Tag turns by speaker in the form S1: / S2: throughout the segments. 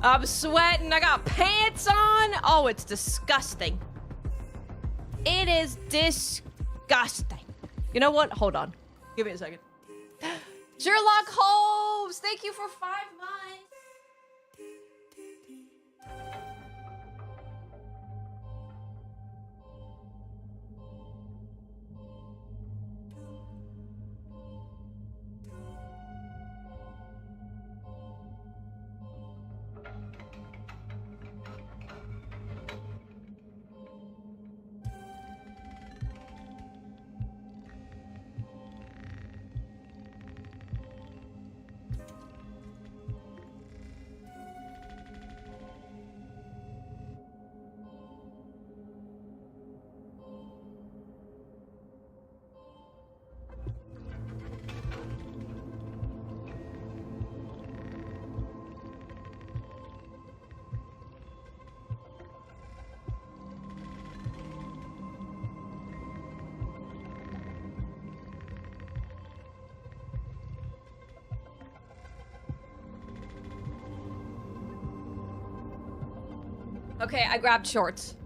S1: I'm sweating. I got pants on. Oh, it's disgusting. It is disgusting. You know what? Hold on. Give me a second. Sherlock Holmes, thank you for 5 months. Okay, I grabbed shorts.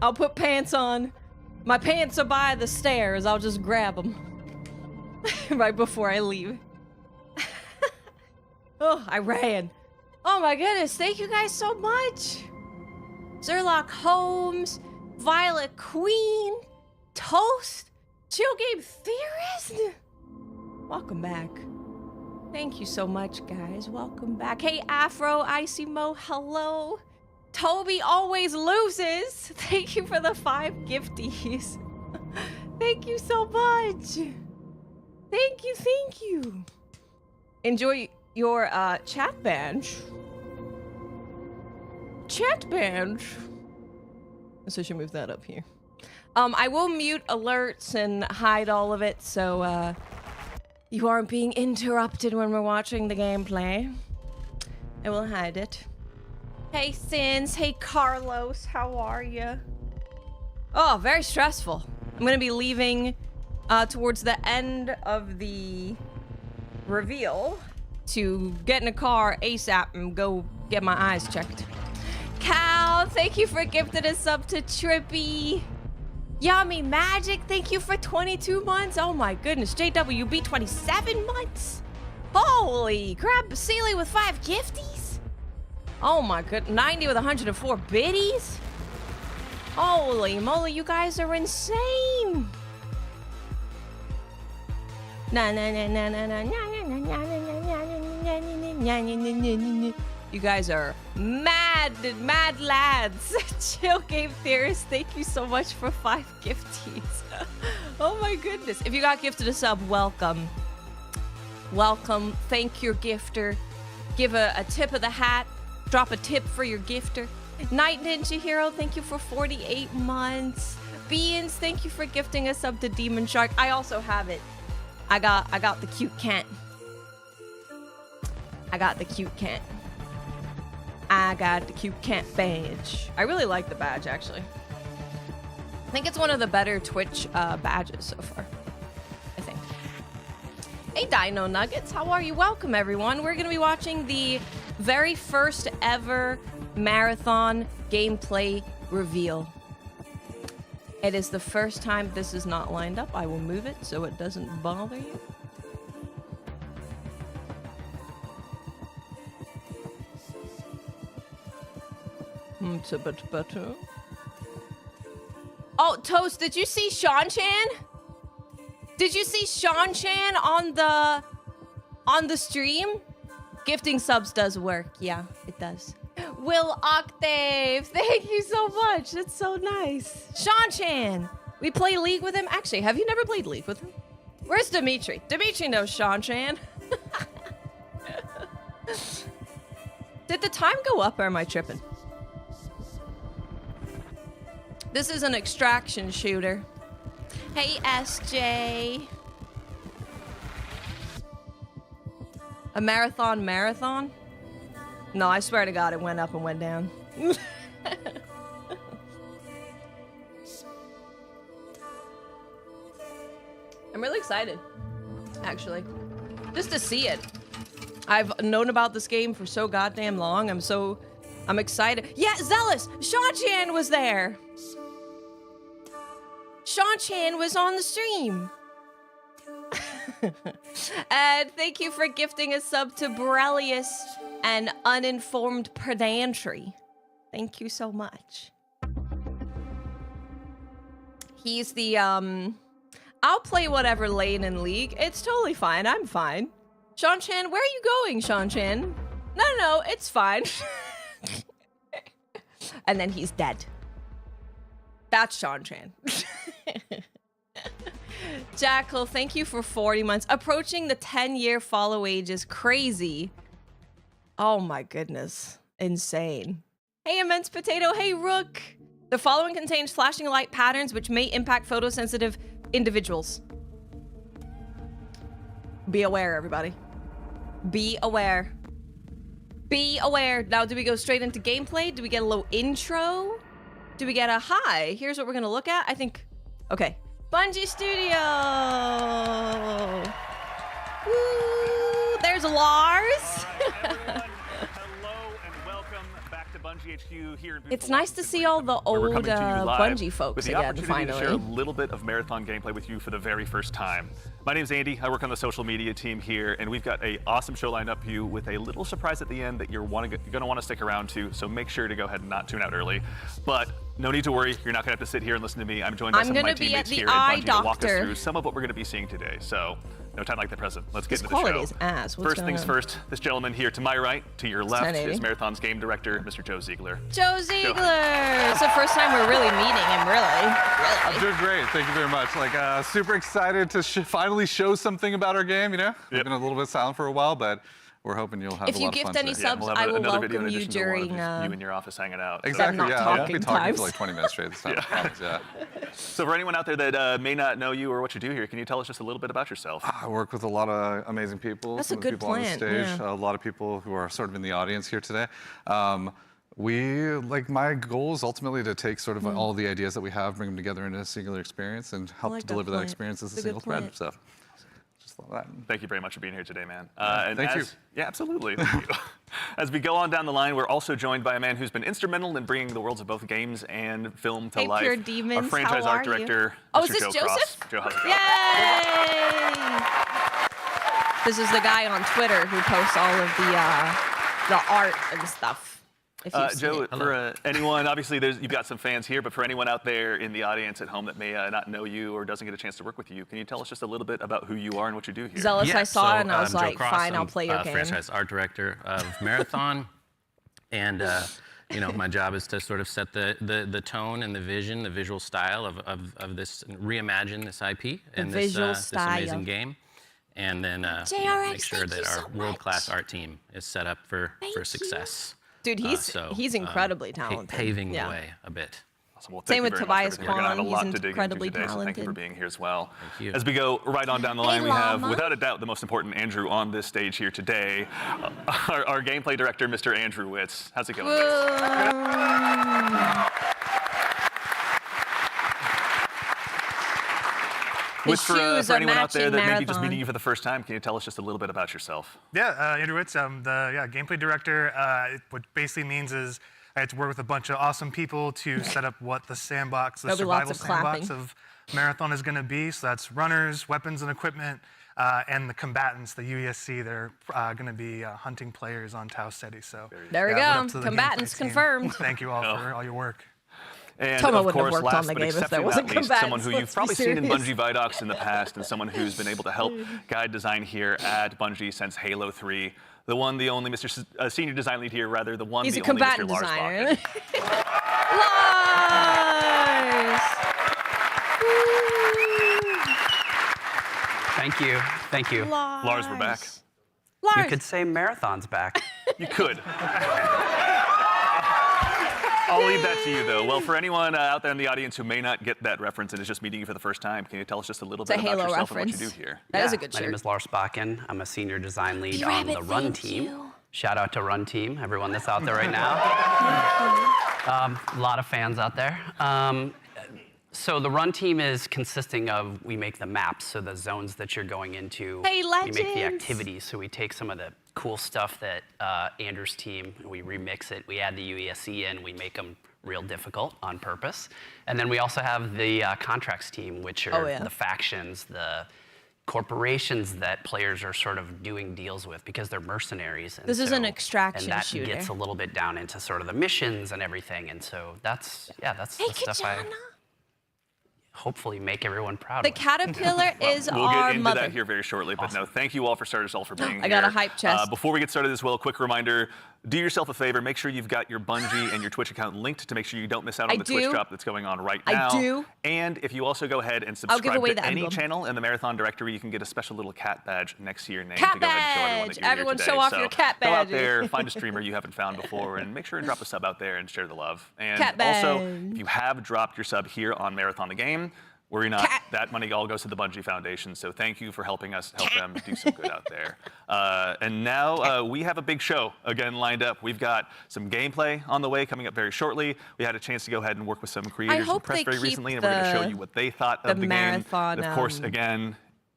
S1: I'll put pants on. My pants are by the stairs. I'll just grab them right before I leave. Oh, I ran. Oh my goodness, thank you guys so much. Sherlock Holmes, Violet Queen, Toast, Chill Game Theorist. Welcome back. Thank you so much, guys. Welcome back. Hey, Afro, Icy Mo, hello. Toby always loses. Thank you for the 5 gifties. Thank you so much. Thank you, thank you. Enjoy your chat bench. Chat bench. So I should move that up here. I will mute alerts and hide all of it, so you aren't being interrupted when we're watching the gameplay. I will hide it. Hey, Sins. Hey, Carlos. How are you? Oh, very stressful. I'm gonna be leaving towards the end of the reveal to get in a car ASAP and go get my eyes checked. Cal, thank you for gifting a sub to Trippy. Yummy Magic, thank you for 22 months. Oh my goodness, JWB 27 months. Holy crap, Sealy with 5 gifties. Oh my good, 90 with 104 biddies. Holy moly, you guys are insane. You guys are mad lads. Chill Game Theorist, thank you so much for 5 gifties. Oh my goodness. If you got gifted a sub, welcome. Welcome. Thank your gifter. Give a tip of the hat. Drop a tip for your gifter. Night Ninja Hero, thank you for 48 months. Beans, thank you for gifting a sub to Demon Shark. I also have it. I got the cute cat. I got the cute cat. I got the cute cat badge. I really like the badge, actually. I think it's one of the better Twitch badges so far. I think. Hey, Dino Nuggets. How are you? Welcome, everyone. We're going to be watching the very first ever marathon gameplay reveal. It is the first time this is not lined up. I will move it so it doesn't bother you. It's a bit better. Oh, Toast, did you see Sean Chan? Did you see Sean Chan on the stream? Gifting subs does work. Yeah, it does. Will Octave, thank you so much. That's so nice. Sean Chan, we play League with him. Actually, have you never played League with him? Where's Dimitri? Dimitri knows Sean Chan. Did the time go up or am I tripping? This is an extraction shooter. Hey, SJ. A marathon? No, I swear to God, it went up and went down. I'm really excited, actually. Just to see it. I've known about this game for so goddamn long. I'm excited. Yeah, Zealous! Sean Chan was there! Sean Chan was on the stream. And thank you for gifting a sub to Borelius and Uninformed Pedantry. Thank you so much. He's the, I'll play whatever lane in League. It's totally fine. I'm fine. Sean Chan, where are you going, Sean Chan? No, it's fine. And then he's dead. That's Sean Chan. Jackal, thank you for 40 months. Approaching the 10-year follow age is crazy. Oh my goodness. Insane. Hey, Immense Potato. Hey, Rook. The following contains flashing light patterns which may impact photosensitive individuals. Be aware, everybody. Be aware. Be aware. Now, do we go straight into gameplay? Do we get a little intro? Do we get a hi? Here's what we're gonna look at. I think, okay. Bungie Studio. Woo! There's Lars. Here in
S2: it's nice to see all the old
S1: Bungie folks again, finally.
S2: To share a little bit of marathon gameplay with you for the very first time. My name's Andy. I work on the social media team here, and we've got an awesome show lined up for you with a little surprise at the end that you're going to want to stick around to, so make sure to go ahead and not tune out early. But no need to worry. You're not going to have to sit here and listen to me. I'm joined by some of my teammates here at Bungie to walk us through some of what we're going to be seeing today. So no time like the present. Let's get into the show.
S1: Quality is ass. What's
S2: first things first, this gentleman here to my right, to your left, is Marathon's game director, Mr. Joe Ziegler.
S1: Joe Ziegler! It's the first time we're really meeting him, really.
S3: I'm doing great. Thank you very much. Like, super excited to finally show something about our game, you know? We've been a little bit silent for a while, but we're hoping you'll have a lot of fun.
S1: If you gift any subs, I will welcome you during
S2: you in your office hanging out.
S3: Exactly, yeah. I'll be talking
S1: times.
S3: for like 20 minutes straight this time. Yeah.
S2: So for anyone out there that may not know you or what you do here, can you tell us just a little bit about yourself?
S3: I work with a lot of amazing people.
S1: That's
S3: some
S1: a
S3: of the
S1: good
S3: people
S1: plan,
S3: on the stage,
S1: yeah.
S3: a lot of people who are sort of in the audience here today. My goal is ultimately to take sort of all the ideas that we have, bring them together into a singular experience, and help to deliver that experience as a single thread. So, just love that.
S2: Thank you very much for being here today, man.
S3: Thank you.
S2: Yeah, absolutely. Thank you. As we go on down the line, we're also joined by a man who's been instrumental in bringing the worlds of both games and film to life.
S1: Pure Demons,
S2: our franchise art director,
S1: Mr.
S2: is this
S1: Joe
S2: Joseph?
S1: Cross.
S2: Joe, how's it
S1: going? Yay! This is the guy on Twitter who posts all of the art and stuff.
S2: Joe, for anyone, obviously you've got some fans here, but for anyone out there in the audience at home that may not know you or doesn't get a chance to work with you, can you tell us just a little bit about who you are and what you do here?
S1: Zealous,
S4: Yeah,
S1: I saw it and I was
S4: Joe
S1: like,
S4: Cross,
S1: fine, I'll play your game.
S4: Franchise art director of Marathon. And you know, my job is to sort of set the tone and the vision, the visual style of this, reimagine this IP and this amazing game. And then make sure that our world-class art team is set up for success.
S1: Dude, he's incredibly talented.
S4: Paving the way a bit.
S2: Awesome. Well,
S1: Same with
S2: Tobias
S1: Kwan,
S2: he's
S1: incredibly talented.
S2: So thank you for being here as well.
S4: Thank you.
S2: As we go right on down the line, we have, without a doubt, the most important Andrew on this stage here today, our gameplay director, Mr. Andrew Witz. How's it going? For anyone out there that may be just meeting you for the first time, can you tell us just a little bit about yourself?
S5: Yeah, Andrew Witz. I'm the gameplay director. What basically means is I had to work with a bunch of awesome people to set up what the sandbox, the survival sandbox of Marathon is going to be. So that's runners, weapons and equipment, and the combatants, the UESC. They're going to be hunting players on Tau Ceti. So
S1: there we go. Combatants confirmed.
S5: Thank you all for all your work.
S2: And
S1: Toma
S2: of course, last
S1: the
S2: but
S1: game
S2: exceptionally not least, someone who you've probably seen in Bungie Vidocs in the past, and someone who's been able to help guide design here at Bungie since Halo 3. The one, the only Mr. Senior Design Lead here, rather, the one, the only Mr. Lars Bakken.
S1: Lars!
S6: Thank you.
S2: Lars, we're back.
S1: Lars.
S6: You could say Marathon's back.
S2: You could. I'll leave that to you, though. Well, for anyone out there in the audience who may not get that reference and is just meeting you for the first time, can you tell us just a little bit about yourself and what you do here?
S1: That is a good
S6: shirt. My name is Lars Bakken. I'm a senior design lead
S1: on
S6: the Run team. Shout out to Run team, everyone that's out there right now. A lot of fans out there. So the Run team is consisting of, we make the maps, so the zones that you're going into.
S1: Hey,
S6: we make the activities, so we take some of the cool stuff that Andrew's team, we remix it, we add the UESC in, we make them real difficult on purpose. And then we also have the contracts team, which are the factions, the corporations that players are sort of doing deals with because they're mercenaries. And
S1: this is an extraction
S6: shooter. And that gets a little bit down into sort of the missions and everything. And so that's the stuff I hopefully make everyone proud
S1: of.
S6: The
S1: caterpillar is
S2: we'll
S1: our
S2: get into
S1: mother.
S2: that here very shortly, but no, thank you all for starters all for being here.
S1: I got a hype chest.
S2: Before we get started as well, a quick reminder, do yourself a favor, make sure you've got your Bungie and your Twitch account linked to make sure you don't miss out on the Twitch drop that's going on right now.
S1: I do.
S2: And if you also go ahead and subscribe to any channel in the Marathon directory, you can get a special little cat badge next to your name to go ahead and show everyone that you're
S1: everyone
S2: here
S1: show
S2: today.
S1: off your cat badge.
S2: Go out there, find a streamer you haven't found before, and make sure and drop a sub out there and share the love. And
S1: cat badge.
S2: Also, if you have dropped your sub here on Marathon the Game, worry not, that money all goes to the Bungie Foundation, so thank you for helping us help them do some good out there. And now we have a big show again lined up. We've got some gameplay on the way coming up very shortly. We had a chance to go ahead and work with some creators in the press very recently, and we're going to show you what they thought of the
S1: marathon,
S2: game. And of course, again,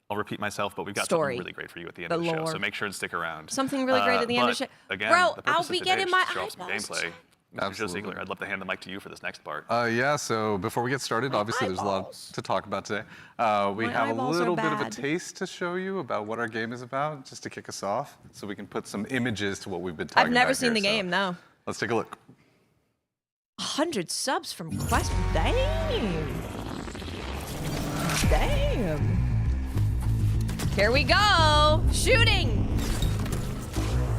S2: I'll repeat myself, but we've got something really great for you at the end of the show, so make sure and stick around.
S1: Something really great at the end of the show.
S2: Again,
S1: bro,
S2: the
S1: I'll be getting my
S2: eyeballs. Gameplay. Joe Ziegler, I'd love to hand the mic to you for this next part.
S3: Yeah, so before we get started, obviously there's a lot to talk about today. We have a little bit of a taste to show you about what our game is about, just to kick us off, so we can put some images to what we've been talking about.
S1: I've never seen the game, no.
S3: Let's take a look.
S1: 100 subs from Quest. Damn. Damn. Here we go. Shooting.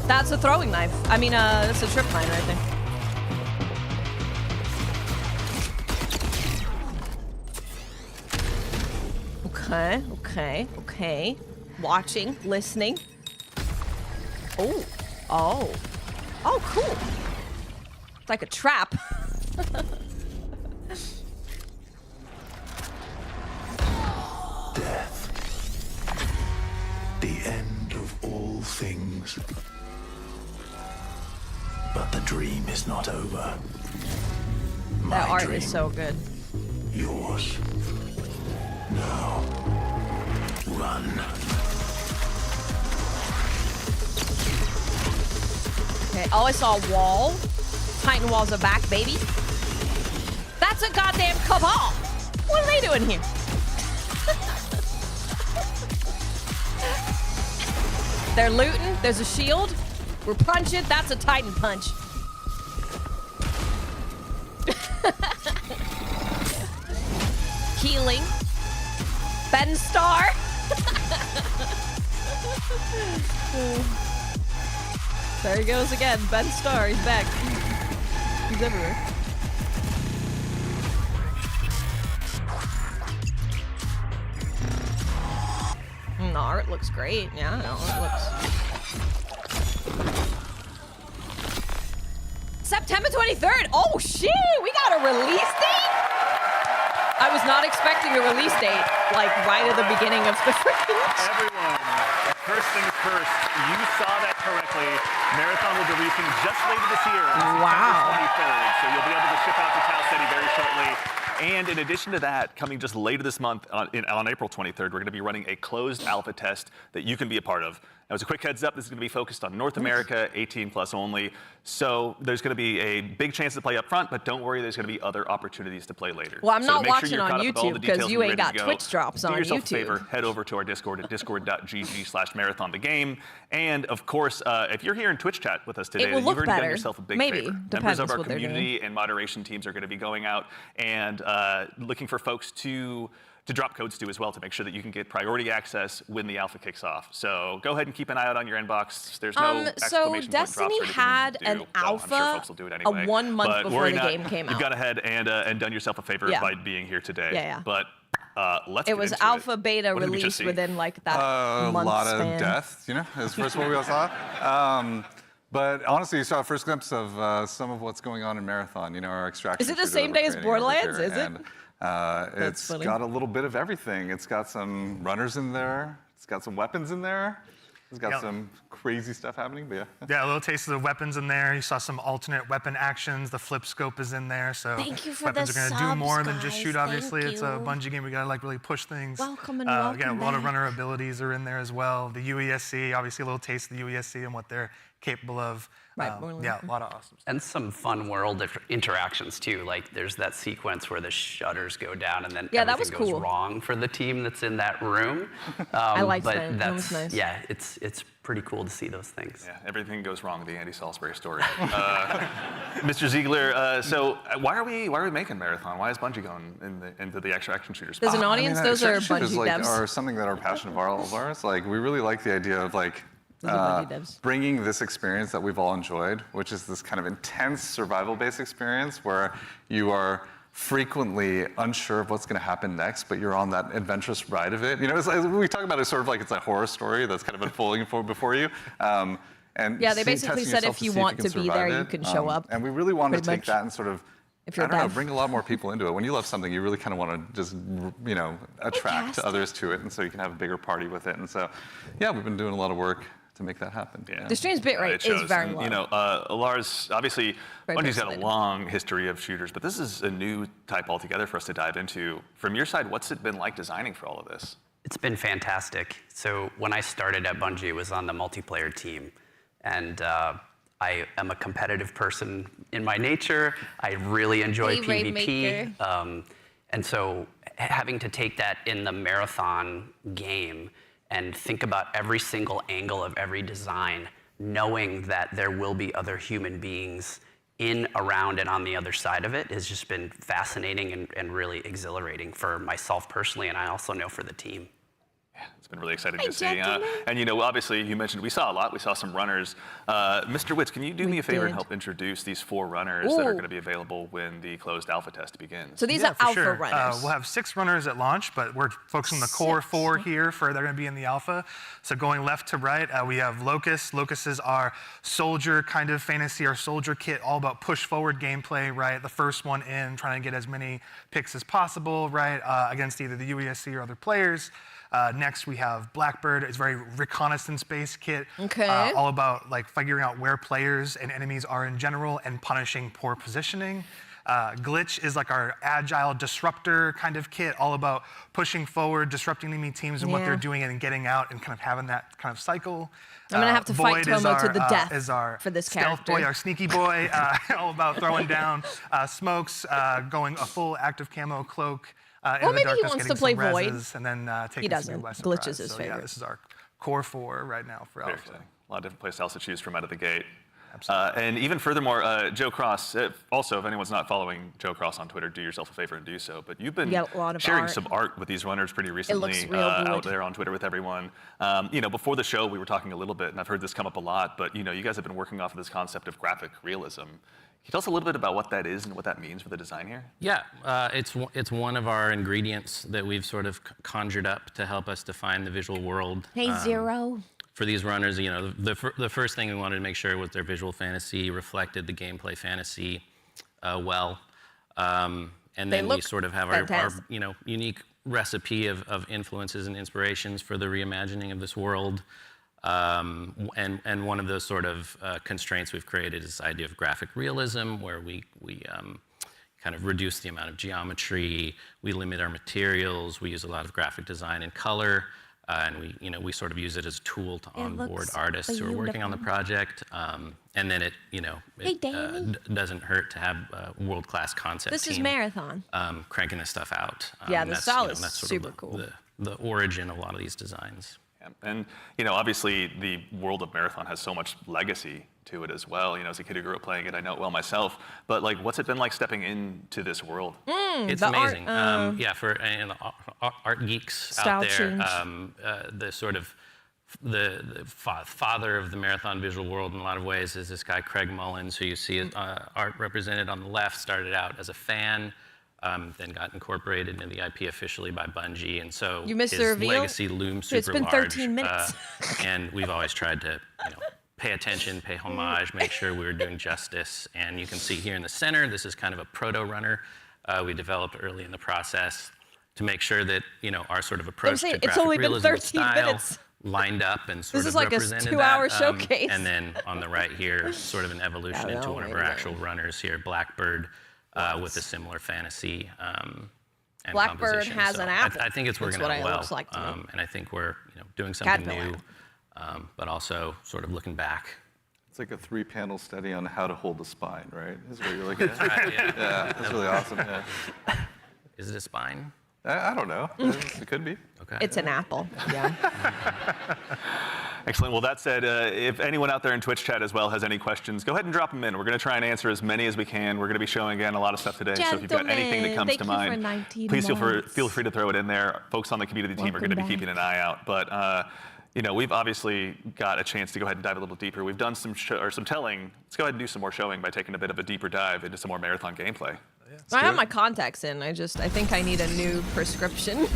S1: That's a throwing knife. I mean, that's a trip mine right there. Okay. Watching, listening. Oh, cool. It's like a trap.
S7: Death. The end of all things. But the dream is not over.
S1: That art is so good.
S7: Yours. Now, run.
S1: Okay, oh, I saw a wall. Titan walls are back, baby. That's a goddamn cabal. What are they doing here? They're looting. There's a shield. We're punching. That's a Titan punch. Healing. Ben Star. There he goes again. Ben Star. He's back. He's everywhere. The art looks great. Yeah, no, it looks. September 23rd. Oh shit! We got a release date. I was not expecting a release date, like right at the beginning of the freaking.
S2: Everyone, first things first, you saw that correctly. Marathon will be releasing just later this year, on September 23rd, so you'll be able to ship out to Cal City very shortly. And in addition to that, coming just later this month, on April 23rd, we're going to be running a closed alpha test that you can be a part of. Now, as a quick heads up, this is going to be focused on North America, 18 plus only. So there's going to be a big chance to play up front, but don't worry, there's going to be other opportunities to play later.
S1: Well, I'm
S2: so
S1: not watching on YouTube because you ain't got Twitch drops on YouTube.
S2: Do yourself a favor, head over to our Discord at discord.gg/marathonthegame. And of course, if you're here in Twitch chat with us today, then you've already done yourself a big favor. Members of our community and moderation teams are going to be going out and looking for folks to drop codes to as well to make sure that you can get priority access when the alpha kicks off. So go ahead and keep an eye out on your inbox. There's no exclamation point drops or anything
S1: had an alpha
S2: I'm sure folks will do it anyway.
S1: 1 month before the game came out.
S2: You've gone ahead and done yourself a favor by being here today.
S1: Yeah.
S2: But let's
S1: it was alpha beta released within like that month
S3: a lot
S1: span.
S3: of death, you know, is first what we all saw. But honestly, you saw a first glimpse of some of what's going on in Marathon. You know, our extraction.
S1: Is it the same day as Borderlands? Is it?
S3: It's got a little bit of everything. It's got some runners in there. It's got some weapons in there. It's got some crazy stuff happening, but yeah.
S5: Yeah, a little taste of the weapons in there. You saw some alternate weapon actions. The flip scope is in there, so
S1: Thank you for
S5: weapons
S1: the
S5: are going to do more than
S1: subs,
S5: just shoot.
S1: guys.
S5: Obviously,
S1: Thank
S5: it's a
S1: you.
S5: Bungie game. We got to like really push things.
S1: Welcome and welcome
S5: Yeah, a lot of
S1: back.
S5: runner abilities are in there as well. The UESC, obviously, a little taste of the UESC and what they're capable of.
S1: Right,
S5: yeah, a lot of awesome stuff.
S6: And some fun world interactions too. Like there's that sequence where the shutters go down and then everything goes wrong for the team that's in that room.
S1: I liked
S6: but
S1: that was nice.
S6: Yeah, it's pretty cool to see those things.
S2: Yeah, everything goes wrong, the Andy Salisbury story. Mr. Ziegler, so why are we making Marathon? Why is Bungie going into the extra action shooters?
S1: There's an audience. Those are Bungie devs.
S3: Are something that are passion of ours. Like we really like the idea of like bringing this experience that we've all enjoyed, which is this kind of intense survival-based experience where you are frequently unsure of what's going to happen next, but you're on that adventurous ride of it. You know, we talk about it sort of like it's a horror story that's kind of unfolding before you. And
S1: yeah, they basically said if you want to be there, you can show up.
S3: And we really want to take that and sort of,
S1: if you're
S3: I don't know, bring a lot more people into it. When you love something, you really kind of want to just, you know, attract others to it, and so you can have a bigger party with it. And so, yeah, we've been doing a lot of work to make that happen.
S2: Yeah.
S1: The stream's bitrate is very low.
S2: You know, Lars, obviously, Bungie's got a long history of shooters, but this is a new type altogether for us to dive into. From your side, what's it been like designing for all of this?
S6: It's been fantastic. So when I started at Bungie, it was on the multiplayer team. And I am a competitive person in my nature. I really enjoy PvP. And so having to take that in the Marathon game and think about every single angle of every design, knowing that there will be other human beings in, around, and on the other side of it has just been fascinating and really exhilarating for myself personally, and I also know for the team.
S2: Yeah, it's been really exciting to see. And you know, obviously, you mentioned we saw a lot. We saw some runners. Mr. Witz, can you do me a favor and help introduce these 4 runners that are going to be available when the closed alpha test begins?
S1: So these are alpha runners.
S5: We'll have 6 runners at launch, but we're focusing on the core 4 here they're going to be in the alpha. So going left to right, we have Locust. Locust is our soldier kind of fantasy, our soldier kit, all about push forward gameplay, right? The first one in, trying to get as many picks as possible, right? Against either the UESC or other players. Next, we have Blackbird. It's a very reconnaissance-based kit.
S1: Okay.
S5: All about like figuring out where players and enemies are in general and punishing poor positioning. Glitch is like our agile disruptor kind of kit, all about pushing forward, disrupting enemy teams and what they're doing and getting out and kind of having that kind of cycle.
S1: I'm gonna have to fight Tomo to the death
S5: is our
S1: for this
S5: stealth
S1: character.
S5: boy, our sneaky boy, all about throwing down smokes, going a full active camo cloak.
S1: Well, maybe he wants to play Void.
S5: And then taking
S1: he doesn't. Glitch is his favorite.
S5: Yeah, this is our core 4 right now for Alpha.
S2: A lot of different playstyles to choose from out of the gate. And even furthermore, Joe Cross, also, if anyone's not following Joe Cross on Twitter, do yourself a favor and do so. But you've been sharing some art with these runners pretty recently out there on Twitter with everyone. You know, before the show, we were talking a little bit, and I've heard this come up a lot, but you know, you guys have been working off of this concept of graphic realism. Can you tell us a little bit about what that is and what that means for the design here?
S4: Yeah, it's one of our ingredients that we've sort of conjured up to help us define the visual world.
S1: Hey, Zero.
S4: For these runners, you know, the first thing we wanted to make sure was their visual fantasy reflected the gameplay fantasy well. And then we sort of have our you know, unique recipe of influences and inspirations for the reimagining of this world. And one of those sort of constraints we've created is this idea of graphic realism, where we kind of reduce the amount of geometry, we limit our materials, we use a lot of graphic design and color, and we sort of use it as a tool to onboard artists who are working on the project. And then it doesn't hurt to have a world-class concept
S1: This
S4: team
S1: is Marathon.
S4: cranking this stuff out.
S1: Yeah, the style is super cool.
S4: The origin of a lot of these designs.
S2: And, you know, obviously the world of Marathon has so much legacy to it as well. You know, as a kid who grew up playing it, I know it well myself. But, like, what's it been like stepping into this world?
S4: It's amazing. Yeah, for art geeks out there, the sort of the father of the Marathon visual world in a lot of ways is this guy, Craig Mullins, who you see art represented on the left, started out as a fan. Then got incorporated into the IP officially by Bungie, and so his legacy looms super
S1: large. It's been 13 minutes.
S4: And we've always tried to, you know, pay attention, pay homage, make sure we were doing justice. And you can see here in the center, this is kind of a proto-runner we developed early in the process to make sure that, you know, our sort of approach to graphic realism style lined up and sort
S1: This
S4: of
S1: is like a
S4: represented
S1: 2-hour
S4: that.
S1: showcase.
S4: And then on the right here, sort of an evolution into one of our actual runners here, Blackbird, with a similar fantasy and
S1: Blackbird
S4: composition.
S1: has
S4: So
S1: an apple.
S4: I think it's working
S1: That's what
S4: out
S1: it
S4: well.
S1: looks like to me.
S4: And I think we're doing something
S1: Caterpillar.
S4: new, but also sort of looking back.
S3: It's like a 3-panel study on how to hold the spine, right? Is what you're looking at.
S4: Right, yeah.
S3: Yeah, that's really awesome. Yeah.
S4: Is it a spine?
S3: I don't know. It could be.
S4: Okay.
S1: It's an apple. Yeah.
S2: Excellent. Well, that said, if anyone out there in Twitch chat as well has any questions, go ahead and drop them in. We're going to try and answer as many as we can. We're going to be showing, again, a lot of stuff today. So if you've got anything that comes to mind, please feel free to throw it in there. Folks on the community team are going to be keeping an eye out. But we've obviously got a chance to go ahead and dive a little deeper. We've done some telling. Let's go ahead and do some more showing by taking a bit of a deeper dive into some more marathon gameplay.
S1: I have my contacts in. I think I need a new prescription.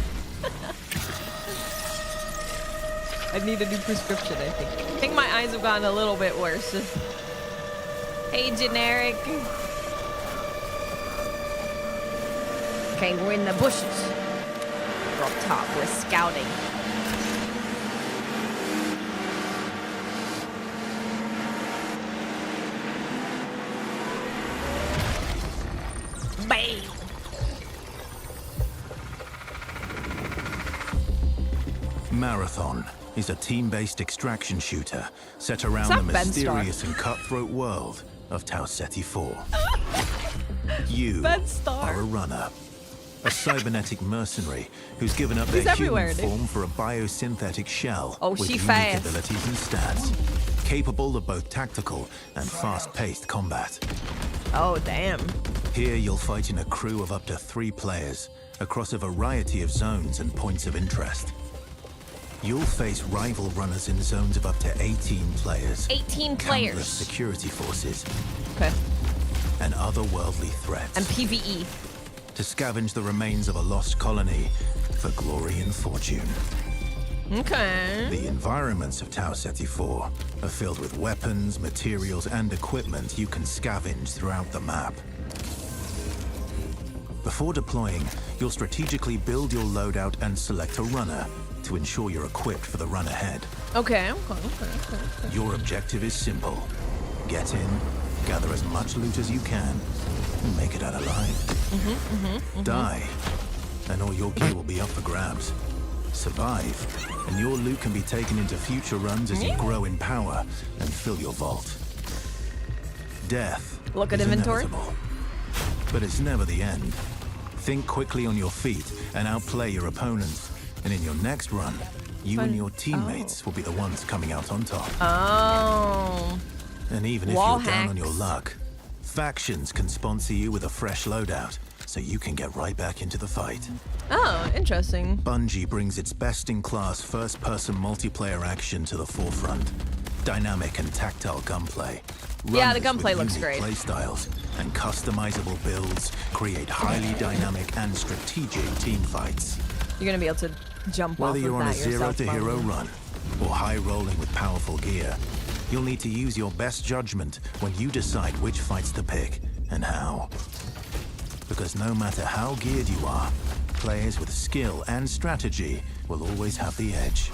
S1: I need a new prescription, I think. I think my eyes have gotten a little bit worse. Hey, generic. Okay, we're in the bushes. We're up top. We're scouting. Bam!
S7: Marathon is a team-based extraction shooter set around the mysterious and cutthroat world of Tau Ceti 4. You are a runner, a cybernetic mercenary who's given up their human form for a biosynthetic shell with unique abilities and stats, capable of both tactical and fast-paced combat.
S1: Oh, damn.
S7: Here you'll fight in a crew of up to 3 players across a variety of zones and points of interest. You'll face rival runners in zones of up to 18 players.
S1: 18
S7: countless
S1: players.
S7: security forces.
S1: Okay.
S7: And otherworldly threats.
S1: And PvE.
S7: To scavenge the remains of a lost colony for glory and fortune.
S1: Okay.
S7: The environments of Tau Ceti 4 are filled with weapons, materials, and equipment you can scavenge throughout the map. Before deploying, you'll strategically build your loadout and select a runner to ensure you're equipped for the run ahead.
S1: Okay.
S7: Your objective is simple. Get in, gather as much loot as you can, and make it out alive. Die, and all your gear will be up for grabs. Survive, and your loot can be taken into future runs as you grow in power and fill your vault. Death
S1: Look at
S7: is
S1: inventory.
S7: inevitable, but it's never the end. Think quickly on your feet and outplay your opponents. And in your next run, you and your teammates will be the ones coming out on top.
S1: Oh.
S7: And even if you're down on your luck, factions can sponsor you with a fresh loadout, so you can get right back into the fight.
S1: Oh, interesting.
S7: Bungie brings its best-in-class first-person multiplayer action to the forefront. Dynamic and tactile gunplay.
S1: Yeah, the gunplay looks great.
S7: Play styles and customizable builds create highly dynamic and strategic team fights.
S1: You're gonna be able to jump off
S7: Whether
S1: of
S7: you're on a
S1: that yourself,
S7: zero-to-hero run or high-rolling with powerful gear, you'll need to use your best judgment when you decide which fights to pick and how. Because no matter how geared you are, players with skill and strategy will always have the edge.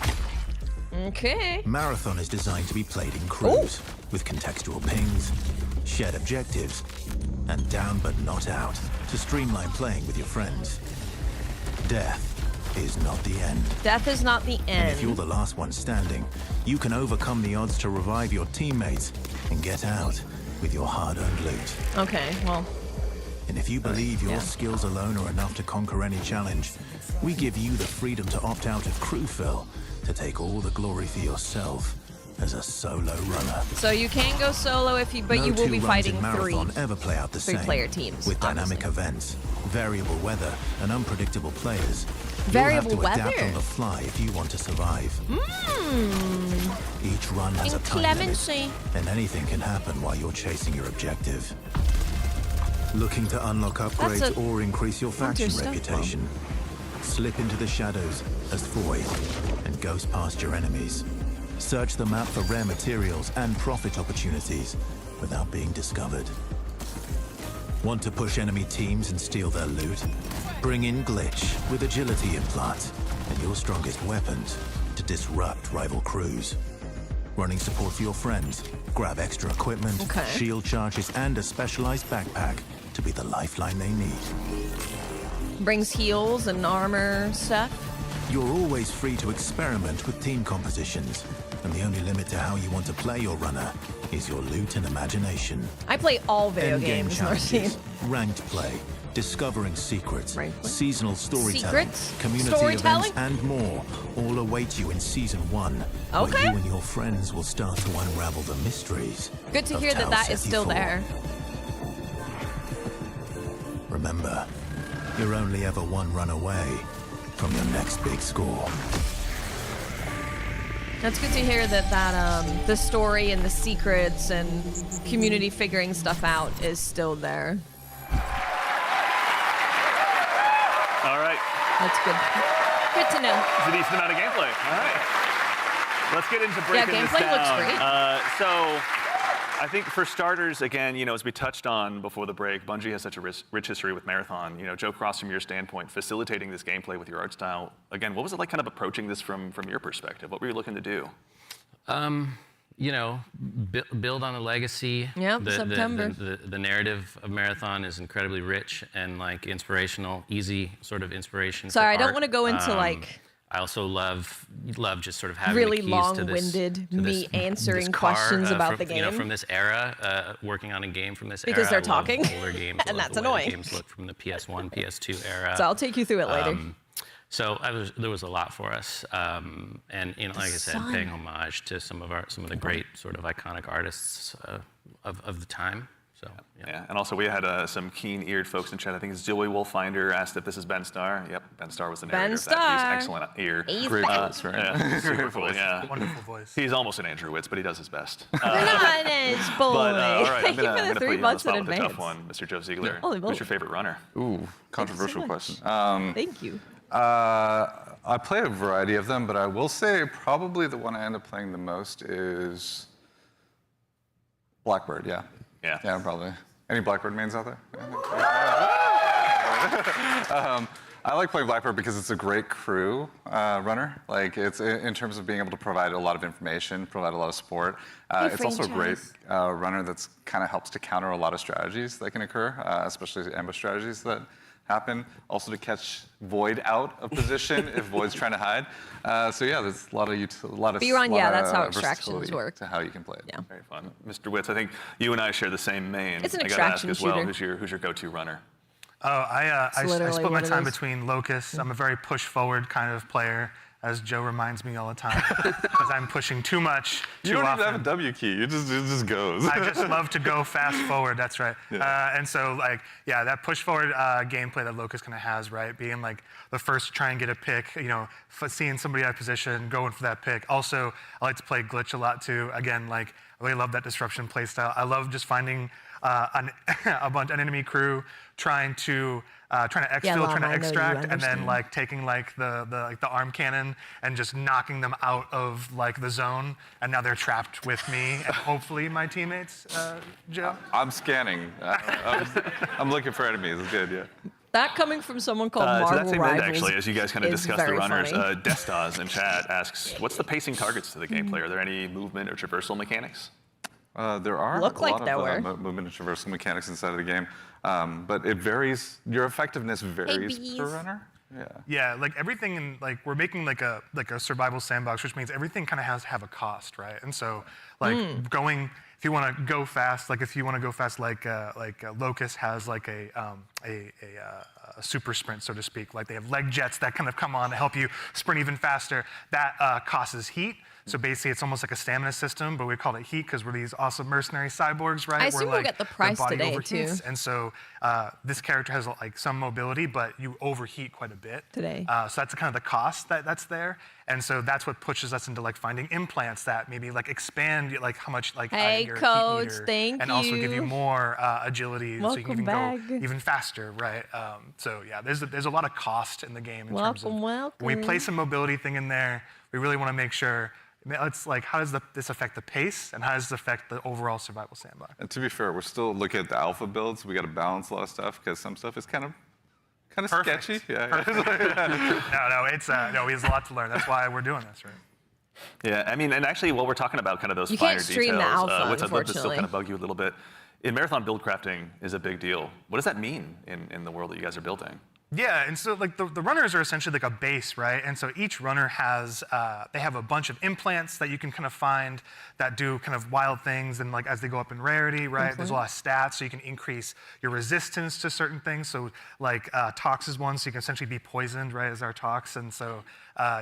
S1: Okay.
S7: Marathon is designed to be played in crews, with contextual pings, shared objectives, and down but not out to streamline playing with your friends. Death is not the end.
S1: Death is not the end.
S7: And if you're the last one standing, you can overcome the odds to revive your teammates and get out with your hard-earned loot.
S1: Okay, well.
S7: And if you believe your skills alone are enough to conquer any challenge, we give you the freedom to opt out of crew fill to take all the glory for yourself as a solo runner.
S1: So you can go solo but you will be fighting
S7: ever play out the same.
S1: Three-player teams.
S7: With dynamic events, variable weather, and unpredictable players.
S1: Variable
S7: You'll have to
S1: weather?
S7: adapt on the fly if you want to survive. Each run has a time limit, and anything can happen while you're chasing your objective. Looking to unlock upgrades or increase your faction reputation? Slip into the shadows as Void and ghost past your enemies. Search the map for rare materials and profit opportunities without being discovered. Want to push enemy teams and steal their loot? Bring in Glitch with agility implants and your strongest weapons to disrupt rival crews. Running support for your friends, grab extra equipment, shield charges, and a specialized backpack to be the lifeline they need.
S1: Brings heals and armor stuff.
S7: You're always free to experiment with team compositions, and the only limit to how you want to play your runner is your loot and imagination.
S1: I play all video
S7: Endgame
S1: games,
S7: challenges, ranked play, discovering secrets, seasonal storytelling, community events, and more all await you in Season 1, where you and your friends will start to unravel the mysteries.
S1: Good to hear that that is still there.
S7: Remember, you're only ever one run away from your next big score.
S1: That's good to hear that the story and the secrets and community figuring stuff out is still there.
S2: All right.
S1: That's good. Good to know.
S2: It's a decent amount of gameplay. All right. Let's get into breaking this down.
S1: Yeah, gameplay looks great.
S2: So I think for starters, again, as we touched on before the break, Bungie has such a rich history with Marathon. Joe Cross, from your standpoint, facilitating this gameplay with your art style, again, what was it like kind of approaching this from your perspective? What were you looking to do?
S4: Build on a legacy.
S1: Yep, September.
S4: The narrative of Marathon is incredibly rich and inspirational, easy sort of inspiration.
S1: Sorry, I don't want to go into
S4: I also love just sort of having
S1: really
S4: the keys
S1: long-winded me answering
S4: this car,
S1: questions about the game.
S4: From this era, working on a game from this era.
S1: Because they're talking.
S4: Older games,
S1: and that's
S4: the way
S1: annoying.
S4: The games look from the PS1, PS2 era.
S1: So I'll take you through it later.
S4: So there was a lot for us, and like I said, paying homage to some of the great sort of iconic artists of the time. So
S2: yeah. And also we had some keen-eared folks in chat. I think it's Joey Wolfinder asked if this is Ben Starr. Yep, Ben Starr was the narrator of that. He's excellent ear.
S3: Great voice, right?
S2: Yeah, super cool. Yeah,
S5: Wonderful voice.
S2: He's almost an Andrew Witz, but he does his best.
S1: You're not his boy.
S2: But all right, I'm
S1: Thank you for
S2: gonna
S1: the
S2: put
S1: 3
S2: you on the
S1: months in
S2: spot with a
S1: advance.
S2: tough one, Mr. Joe Ziegler.
S1: Holy moly.
S2: Who's your favorite runner?
S3: Ooh, controversial question.
S1: Thank you.
S3: I play a variety of them, but I will say probably the one I end up playing the most is Blackbird, yeah.
S2: Yeah.
S3: Yeah, probably. Any Blackbird mains out there? I like playing Blackbird because it's a great crew runner. It's in terms of being able to provide a lot of information, provide a lot of support. It's also a great runner that's kind of helps to counter a lot of strategies that can occur, especially ambush strategies that happen. Also to catch Void out of position if Void's trying to hide. So yeah, there's a lot of
S1: that's how extractions work.
S3: To how you can play it.
S1: Yeah.
S2: Very fun. Mr. Witz, I think you and I share the same main.
S1: It's an
S2: I gotta ask
S1: extraction
S2: as well,
S1: shooter.
S2: who's your go-to runner?
S5: Oh, I split my time
S1: between
S5: between Locust. I'm a very push-forward kind of player, as Joe reminds me all the time, because I'm pushing too much too often.
S3: You don't even have a W key. It just goes.
S5: I just love to go fast forward. That's right. Yeah. And so, that push-forward gameplay that Locust kind of has, right? Being the first to try and get a pick, seeing somebody out of position, going for that pick. Also, I like to play glitch a lot too. Again, I really love that disruption play style. I love just finding an enemy crew trying to exfil, trying to extract, and then taking the arm cannon and just knocking them out of the zone, and now they're trapped with me and hopefully my teammates. Joe,
S3: I'm scanning. I'm looking for enemies. It's good, yeah.
S1: That coming from someone called Marvel
S2: to that same
S1: Rivals
S2: end, actually, as you guys kind of discuss the runners,
S1: funny.
S2: Destas in chat asks, what's the pacing targets to the gameplay? Are there any movement or traversal mechanics?
S3: There are
S1: Look
S3: a
S1: like
S3: lot
S1: there
S3: of
S1: were.
S3: movement and traversal mechanics inside of the game, but it varies. Your effectiveness varies per runner.
S5: Yeah, everything in we're making a survival sandbox, which means everything kind of has to have a cost, right? And so going, if you want to go fast, Locust has a super sprint, so to speak. They have leg jets that kind of come on to help you sprint even faster. That causes heat. So basically, it's almost like a stamina system, but we call it heat because we're these awesome mercenary cyborgs, right?
S1: I assume we'll get the price today, too.
S5: And so this character has some mobility, but you overheat quite a bit.
S1: Today.
S5: So that's kind of the cost that's there. And so that's what pushes us into finding implants that maybe expand how much your
S1: Coach,
S5: heat meter,
S1: thank
S5: and also give you more agility, so you can even
S1: back.
S5: go even faster, right? So yeah, there's a lot of cost in the game in terms of
S1: welcome.
S5: when we place a mobility thing in there, we really want to make sure. It's how does this affect the pace, and how does it affect the overall survival sandbox?
S3: And to be fair, we're still looking at the alpha builds. We got to balance a lot of stuff because some stuff is kind of sketchy. Yeah.
S5: No, there's a lot to learn. That's why we're doing this, right?
S2: Yeah, I mean, and actually, while we're talking about kind of those finer details, which I'd love to still kind of bug you a little bit, in Marathon, build crafting is a big deal. What does that mean in the world that you guys are building?
S5: Yeah, and so like the runners are essentially like a base, right? And so each runner has, they have a bunch of implants that you can kind of find that do kind of wild things, and like as they go up in rarity, right? There's a lot of stats, so you can increase your resistance to certain things. So like tox is one, so you can essentially be poisoned, right, as our tox, and so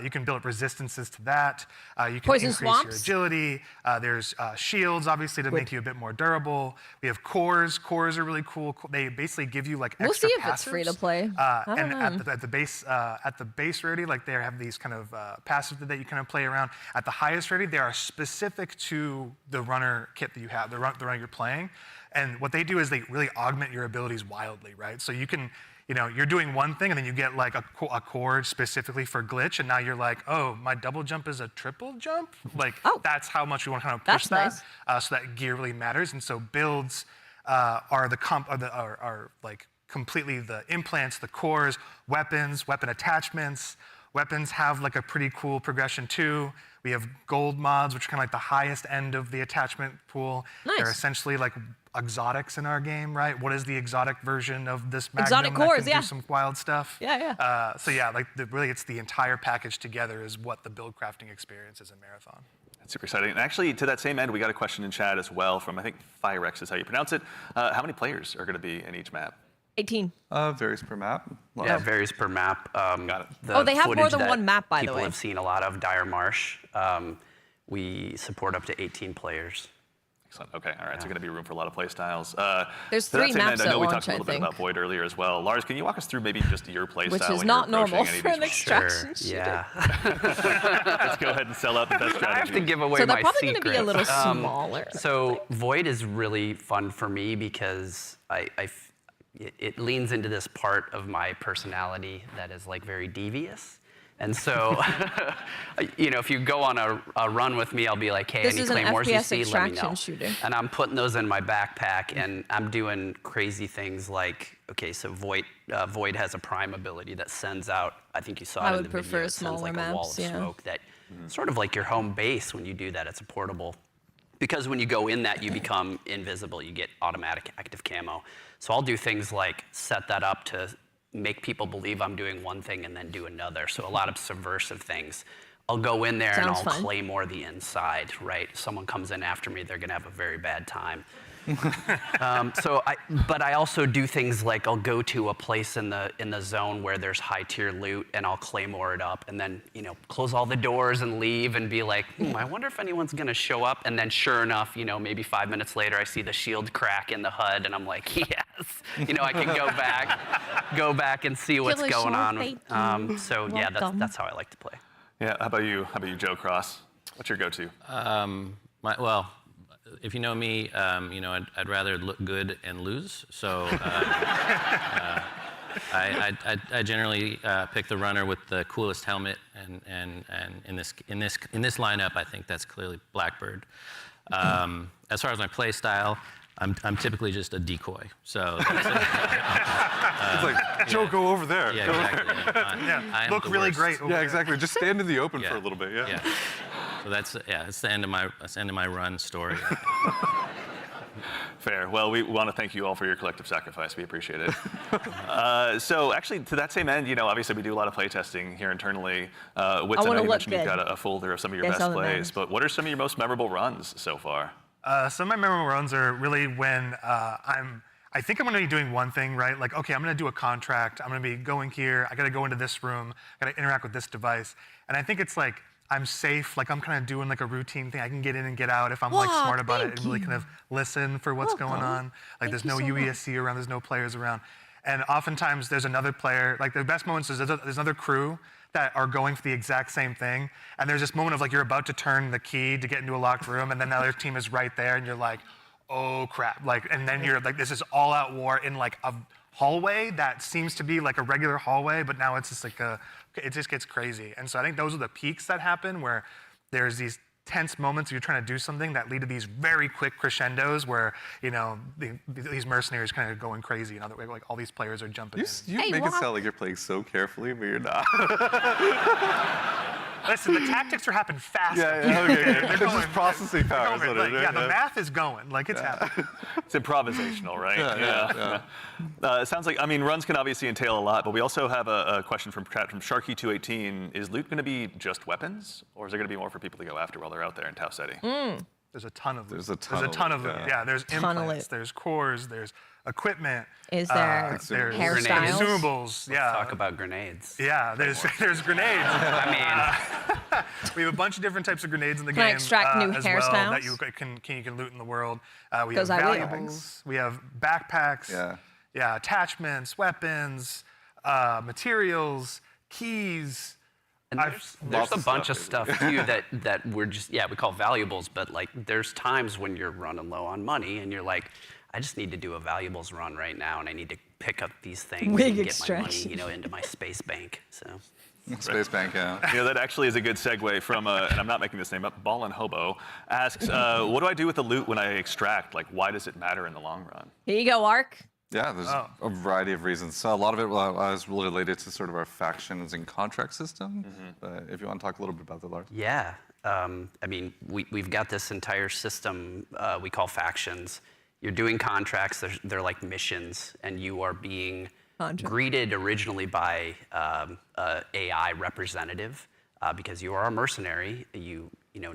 S5: you can build up resistances to that. You can increase your agility. There's shields, obviously, to make you a bit more durable. We have cores. Cores are really cool. They basically give you like extra
S1: passives. We'll see if it's free to play.
S5: And at the base rarity, like they have these kind of passives that you kind of play around. At the highest rarity, they are specific to the runner kit that you have, the runner you're playing. And what they do is they really augment your abilities wildly, right? So you can, you're doing one thing and then you get like a core specifically for glitch, and now you're like, oh, my double jump is a triple jump? Like, that's how much we want to kind of push that. So that gear really matters. And so builds are like completely the implants, the cores, weapons, weapon attachments. Weapons have like a pretty cool progression too. We have gold mods, which are kind of like the highest end of the attachment pool. They're essentially like exotics in our game, right? What is the exotic version of this Magnum?
S1: Exotic cores,
S5: that can do some wild stuff.
S1: Yeah.
S5: So yeah, like really it's the entire package together is what the build crafting experience is in Marathon.
S2: That's super exciting. And actually, to that same end, we got a question in chat as well from, I think, Firex is how you pronounce it. How many players are going to be in each map?
S1: 18.
S3: Varies per map.
S6: Yeah, varies per map.
S2: Got it.
S1: They have more than one map, by the way.
S6: People have seen a lot of Dire Marsh. We support up to 18 players.
S2: Excellent. Okay. All right. So going to be room for a lot of play styles.
S1: There's 3 maps
S2: I know we
S1: at
S2: talked a little bit about Void earlier as well. Lars, can you walk us through maybe just your play style?
S1: Which is not normal for an extraction shooter.
S6: Yeah.
S2: Let's go ahead and sell out the best strategy.
S6: I have to give away my secret.
S1: So they're probably going to be a little smaller.
S6: So Void is really fun for me because it leans into this part of my personality that is like very devious. And so, if you go on a run with me, I'll be like, hey,
S1: this
S6: any claymores you see, let me know.
S1: Shooter.
S6: And I'm putting those in my backpack, and I'm doing crazy things like, okay, so Void has a prime ability that sends out, I think you saw it in the video, it sends like a wall of smoke that sort of like your home base when you do that. It's a portable. Because when you go in that, you become invisible. You get automatic active camo. So I'll do things like set that up to make people believe I'm doing one thing and then do another. So a lot of subversive things. I'll go in there and I'll claymore the inside, right? Someone comes in after me, they're gonna have a very bad time. But I also do things like I'll go to a place in the zone where there's high tier loot and I'll claymore it up and then close all the doors and leave and be like, I wonder if anyone's gonna show up. And then sure enough, maybe 5 minutes later I see the shield crack in the HUD and I'm like, yes, I can go back and see what's going on. So yeah, that's how I like to play.
S2: Yeah. How about you, Joe Cross? What's your go-to?
S4: Well, if you know me, I'd rather look good and lose. So I generally pick the runner with the coolest helmet, and in this lineup, I think that's clearly Blackbird. As far as my play style, I'm typically just a decoy. So that's
S3: it's like, Joe, go over there.
S4: Yeah, exactly. I
S5: look really great.
S3: Yeah, exactly. Just stand in the open for a little bit. Yeah.
S4: So that's the end of my run story.
S2: Fair. Well, we want to thank you all for your collective sacrifice. We appreciate it. So actually, to that same end, obviously we do a lot of play testing here internally. Witz, I know you mentioned you've got a folder of some of your best plays, but what are some of your most memorable runs so far?
S5: Some of my memorable runs are really when I think I'm going to be doing one thing, right? Like, okay, I'm going to do a contract. I'm going to be going here. I got to go into this room. I got to interact with this device. And I think it's like, I'm safe. Like, I'm kind of doing like a routine thing. I can get in and get out if I'm like smart about it and really kind of listen for what's going on. Like, there's no UESC around. There's no players around. And oftentimes there's another player. Like, the best moments is there's another crew that are going for the exact same thing. And there's this moment of like, you're about to turn the key to get into a locked room, and then the other team is right there, and you're like, oh crap. Like, and then you're like, this is all out war in like a hallway that seems to be like a regular hallway, but now it's just like it just gets crazy. And so I think those are the peaks that happen where there's these tense moments where you're trying to do something that lead to these very quick crescendos where, these mercenaries kind of going crazy. And like all these players are jumping in.
S3: You make it sound like you're playing so carefully, but you're not.
S5: Listen, the tactics are happening fast.
S3: They're just processing power.
S5: The math is going. Like, it's happening.
S2: It's improvisational, right?
S3: Yeah.
S2: It sounds like, I mean, runs can obviously entail a lot, but we also have a question from Sharky218. Is loot going to be just weapons, or is there going to be more for people to go after while they're out there in Tau Ceti?
S5: There's a ton of loot.
S3: There's a ton of loot.
S5: Yeah, there's implants, there's cores, there's equipment.
S1: Is there hairstyles?
S5: Consumables.
S6: Let's talk about grenades.
S5: Yeah, there's grenades.
S6: I mean,
S5: we have a bunch of different types of grenades in the game.
S1: Can I extract new
S5: as
S1: hairstyles?
S5: well that you can loot in the world. We have valuables. We have backpacks. Yeah, attachments, weapons, materials, keys.
S6: And there's a bunch of stuff too that we're just we call valuables, but like there's times when you're running low on money and you're like, I just need to do a valuables run right now, and I need to pick up these things and get my money, into my space bank. So.
S3: Space bank, yeah.
S2: That actually is a good segue from, and I'm not making this name up, Ballin' Hobo asks, what do I do with the loot when I extract? Like, why does it matter in the long run?
S1: Here you go, Ark.
S3: Yeah, there's a variety of reasons. So a lot of it was related to sort of our factions and contract system. But if you want to talk a little bit about that, Lars.
S6: Yeah, I mean, we've got this entire system we call factions. You're doing contracts, they're like missions, and you are being greeted originally by AI representative because you are a mercenary. You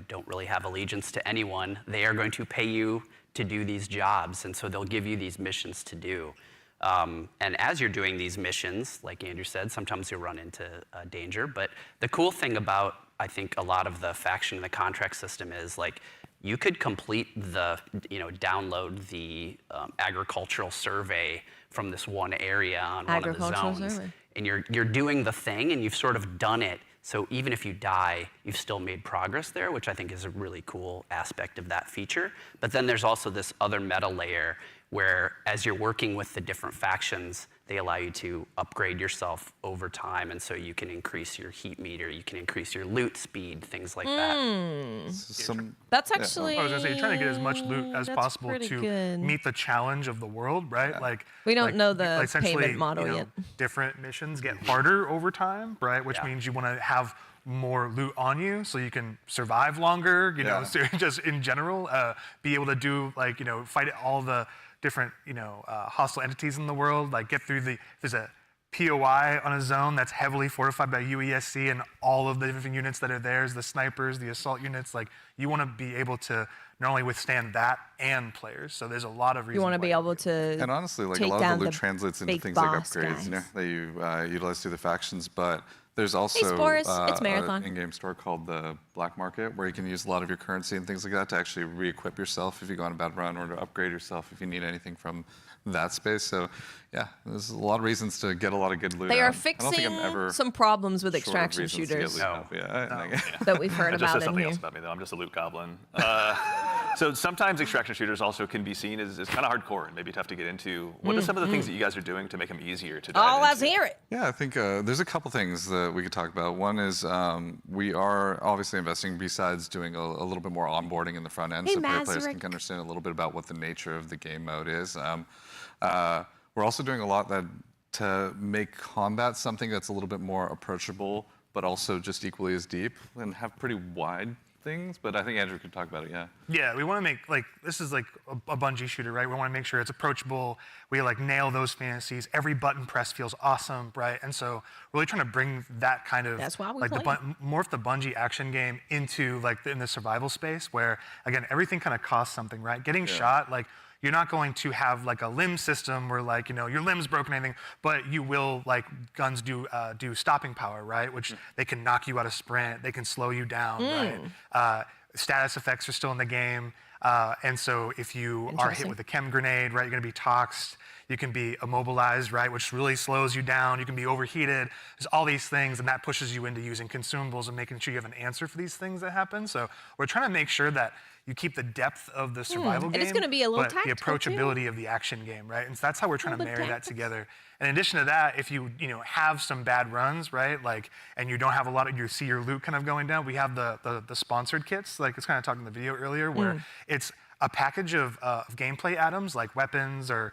S6: don't really have allegiance to anyone. They are going to pay you to do these jobs, and so they'll give you these missions to do. And as you're doing these missions, like Andrew said, sometimes you'll run into danger. But the cool thing about, I think, a lot of the faction and the contract system is like, you could complete the, download the agricultural survey from this one area on one of the zones. And you're doing the thing, and you've sort of done it. So even if you die, you've still made progress there, which I think is a really cool aspect of that feature. But then there's also this other meta layer where as you're working with the different factions, they allow you to upgrade yourself over time, and so you can increase your heat meter, you can increase your loot speed, things like that.
S1: That's actually...
S5: I was gonna say, you're trying to get as much loot as possible to meet the challenge of the world, right? Like
S1: we don't know the payment model yet.
S5: Different missions get harder over time, right? Which means you want to have more loot on you so you can survive longer, so just in general, be able to do fight all the different, hostile entities in the world, like get through there's a POI on a zone that's heavily fortified by UESC and all of the different units that are there, the snipers, the assault units, like you want to be able to not only withstand that and players. So there's a lot of reasons.
S1: You want to be able to
S3: And honestly, like a lot of the loot translates into things like upgrades, that you utilize through the factions, but there's also an in-game store called the Black Market where you can use a lot of your currency and things like that to actually re-equip yourself if you go on a bad run or to upgrade yourself if you need anything from that space. So yeah, there's a lot of reasons to get a lot of good loot.
S1: They are fixing some problems with extraction shooters that we've heard about in
S2: something
S1: here.
S2: else about me though. I'm just a loot goblin. So sometimes extraction shooters also can be seen as kind of hardcore and maybe tough to get into. What are some of the things that you guys are doing to make them easier to dive into?
S1: Let's hear it.
S3: Yeah, I think there's a couple things that we could talk about. One is we are obviously investing, besides doing a little bit more onboarding in the front end, so players can understand a little bit about what the nature of the game mode is. We're also doing a lot to make combat something that's a little bit more approachable, but also just equally as deep and have pretty wide things. But I think Andrew could talk about it,
S5: Yeah, we want to make, this is like a Bungie shooter, right? We want to make sure it's approachable. We nail those fantasies. Every button press feels awesome, right? And so really trying to bring that kind of,
S1: that's why we
S5: morph the Bungie action game into in the survival space where, again, everything kind of costs something, right? Getting shot, you're not going to have a limb system where your limb's broken or anything, but you will, guns do stopping power, right? Which they can knock you out of sprint, they can slow you down, right? Status effects are still in the game. And so if you are hit with a chem grenade, right, you're gonna be toxed. You can be immobilized, right, which really slows you down. You can be overheated. There's all these things, and that pushes you into using consumables and making sure you have an answer for these things that happen. So we're trying to make sure that you keep the depth of the survival game,
S1: and it's going to be a little
S5: but the approachability of the action game, right? And so that's how we're trying to marry that together. And in addition to that, if you have some bad runs, right, and you don't have a lot of, you see your loot kind of going down, we have the sponsored kits, it's kind of talking in the video earlier, where it's a package of gameplay items like weapons or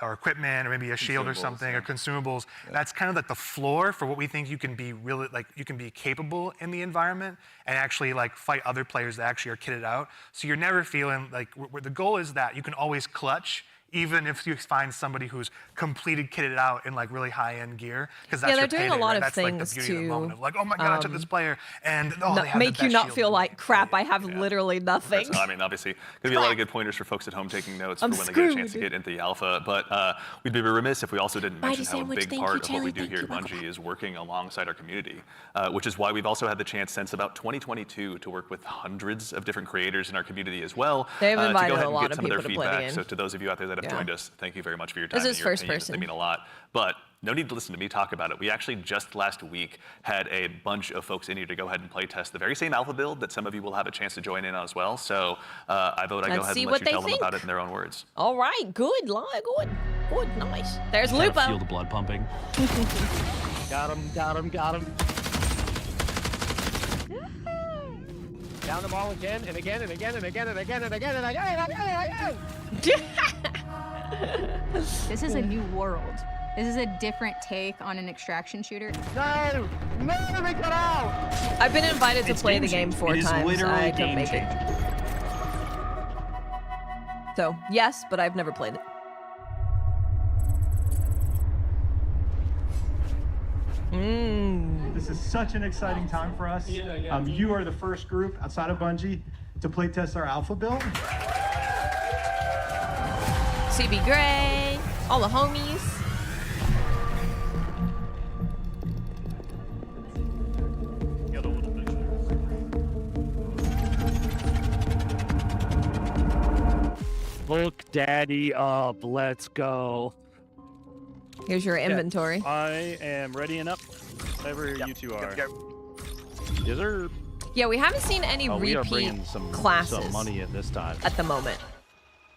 S5: equipment or maybe a shield or something or consumables. That's kind of like the floor for what we think you can be really you can be capable in the environment and actually like fight other players that actually are kitted out. So you're never feeling like the goal is that you can always clutch. Even if you find somebody who's completed kitted out in like really high-end gear, because that's
S1: they're doing a lot of
S5: that's
S1: things
S5: like the beauty
S1: to
S5: of the moment of like, oh my god, I took this player, and they have
S1: make
S5: the
S1: you
S5: best
S1: not
S5: shield
S1: feel
S5: in the
S1: like
S5: game.
S1: crap. I have literally nothing.
S2: I mean, obviously, there'll be a lot of good pointers for folks at home taking notes for when they get a chance to get into the alpha. But we'd be remiss if we also didn't mention how a big part of what we do here at Bungie is working alongside our community, which is why we've also had the chance since about 2022 to work with hundreds of different creators in our community as well.
S1: They've invited
S2: to go ahead
S1: a
S2: and
S1: lot
S2: get
S1: of
S2: some of their
S1: people to play the
S2: feedback.
S1: game.
S2: So to those of you out there that have joined us, thank you very much for your time
S1: This is
S2: and your
S1: first
S2: opinions.
S1: person.
S2: They mean a lot. But no need to listen to me talk about it. We actually just last week had a bunch of folks in here to go ahead and play test the very same alpha build that some of you will have a chance to join in on as well. So I vote I go ahead and let you tell them about it in their own words.
S1: All right, good, nice. There's Lupo.
S8: Feel the blood pumping.
S9: Got him. Down them all again and again and again and again and again and again and again.
S10: This is a new world. This is a different take on an extraction shooter.
S9: No, we got out.
S1: I've been invited to play the game 4 times. I couldn't make it. So yes, but I've never played it.
S11: This is such an exciting time for us. You are the first group outside of Bungie to play test our alpha build.
S1: CB Gray, all the homies.
S9: Look daddy up, let's go.
S1: Here's your inventory.
S8: I am ready and up. Whatever you two are. Yes, sir.
S1: Yeah, we haven't seen any
S8: We are
S1: repeat
S8: bringing
S1: classes
S8: some money at this time.
S1: at the moment.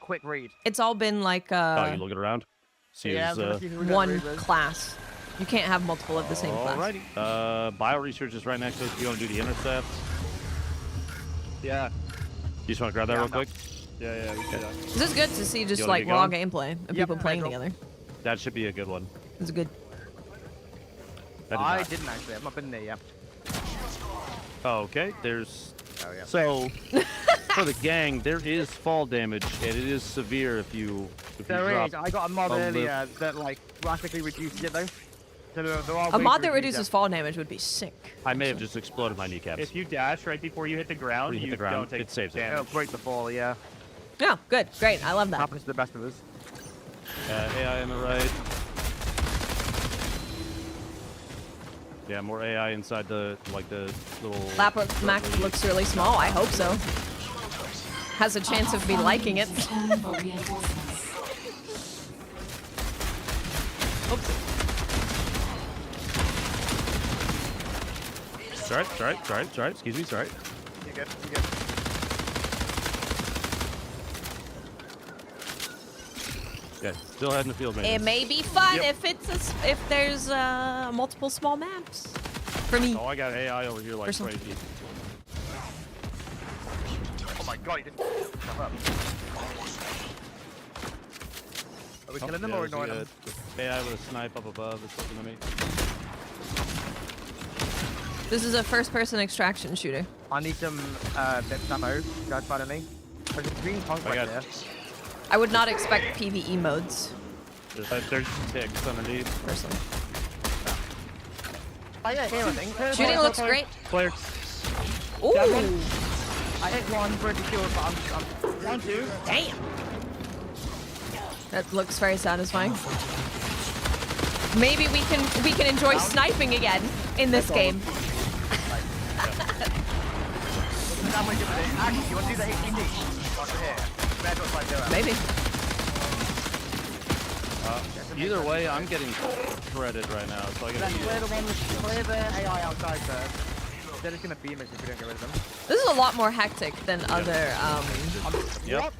S9: Quick read.
S1: It's all been like
S8: Oh, you looking around? See
S1: one class. You can't have multiple of the same class.
S8: Alrighty. Bio research is right next to us. If you want to do the intercepts.
S9: Yeah.
S8: You just want to grab that real quick?
S9: Yeah, we can.
S1: This is good to see just
S8: wanna
S1: like
S8: get
S1: raw
S8: going?
S1: gameplay of people playing together.
S8: That should be a good one.
S1: It's good.
S9: I didn't actually. I've not been there yet.
S8: Oh, okay. There's.
S9: Oh yeah.
S8: So, for the gang, there is fall damage, and it is severe if you
S9: There
S8: drop
S9: is. I got a mod
S8: a
S9: earlier that like drastically reduces it though. So there are
S1: A
S9: ways
S1: mod
S9: to
S1: that
S9: reduce
S1: reduces fall damage would be sick.
S8: I may have just exploded my kneecaps.
S12: If you dash right before you hit the ground,
S8: When you hit the ground,
S12: don't take
S8: it saves it.
S12: damage.
S9: It'll break the fall, yeah.
S1: Yeah, good, great. I love that.
S9: Happens to the best of us.
S8: AI on the right. Yeah, more AI inside the little.
S1: Mac looks really small. I hope so. Has a chance of me liking it. Oops.
S8: Sorry. Excuse me, sorry.
S9: You good? You good?
S8: Okay, still heading the field, man.
S1: It may be fun if there's multiple small maps. For me.
S8: Oh, I got AI over here like crazy.
S9: Oh my god, he didn't stop up. Are we killing them or ignoring them?
S8: AI with a snipe up above is looking at me.
S1: This is a first-person extraction shooter.
S9: I need some bits ammo. Guys, finally. There's a green tank right there.
S1: I would not expect PvE modes.
S8: There's ticks underneath.
S1: Personally.
S9: Oh yeah, here I think.
S1: Shooting looks great.
S8: Player.
S1: Ooh.
S9: I hit one pretty sure, but I'm 1, 2.
S1: Damn. That looks very satisfying. Maybe we can enjoy sniping again in this game.
S9: Actually, you want to do the HDD?
S1: Maybe.
S8: Either way, I'm getting shredded right now, so I gotta
S9: clear the AI outside first. They're just gonna beam us if we don't get rid of them.
S1: This is a lot more hectic than other.
S8: Yep.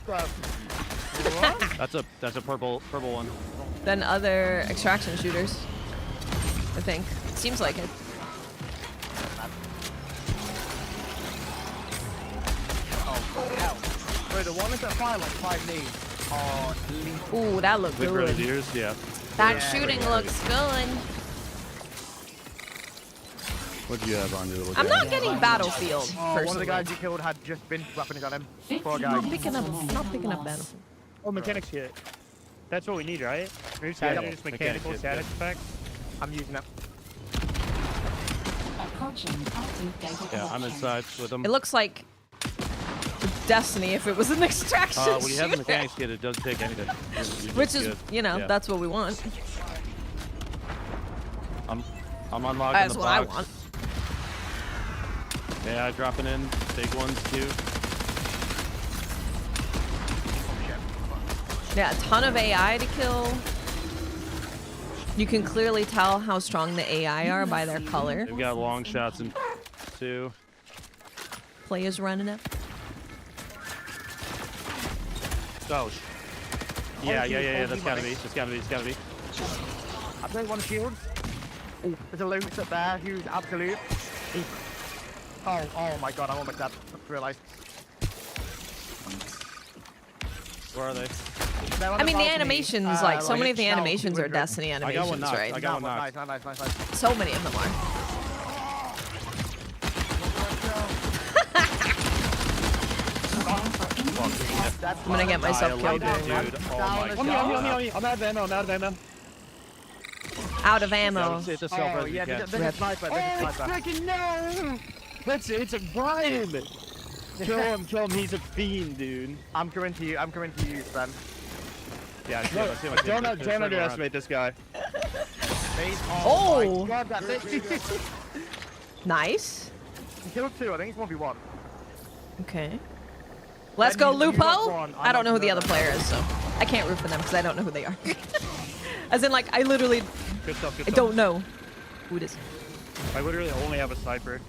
S8: That's a purple one.
S1: Than other extraction shooters. I think. Seems like it.
S9: Bro, the one is at fire like 5 knees. Oh,
S1: ooh, that looked good.
S8: Grenadiers, yeah.
S1: That shooting looks good.
S8: What do you have on your little
S1: I'm
S8: guy?
S1: not getting Battlefield, personally.
S9: one of the guys you killed had just been weapons on him. Poor guy.
S1: Not picking up Battlefield.
S12: Oh, mechanics kit. That's what we need, right? Just mechanical status effects.
S9: I'm using that.
S8: Yeah, I'm inside with them.
S1: It looks like Destiny if it was an extraction
S8: when you have the
S1: shooter.
S8: mechanics kit, it doesn't take anything.
S1: Which is, you know, that's what we want.
S8: I'm unlocking
S1: That's
S8: the
S1: what I
S8: box.
S1: want.
S8: Yeah, dropping in big ones too.
S1: Yeah, a ton of AI to kill. You can clearly tell how strong the AI are by their color.
S8: They've got long shots in 2.
S1: Players running up.
S8: Oh. Yeah. That's gotta be. It's gotta be.
S9: I played one shield. Oh, there's a loot up there who's absolute. Oh my god, I'm almost dead. I realised.
S8: Where are they?
S1: I mean, the animations, like, so many of the animations are Destiny animations, right?
S8: I got one knocked.
S9: Nice.
S1: So many of them are. I'm gonna get myself killed doing that.
S8: Dude, oh my god.
S12: I'm out of ammo.
S1: Out of ammo.
S8: It's a self
S9: yeah, there's a sniper.
S12: Freaking no! It's a Brian! Kill him, he's a fiend, dude.
S9: I'm coming to you, Sven.
S8: Yeah,
S12: Don't underestimate this guy.
S1: Oh!
S9: My god, that bitch.
S1: Nice.
S9: He killed 2, I think it's 1v1.
S1: Okay. Let's go, Lupo! I don't know who the other player is, so I can't root for them because I don't know who they are. As in, like, I literally I don't know who it is.
S12: I literally only have a sniper.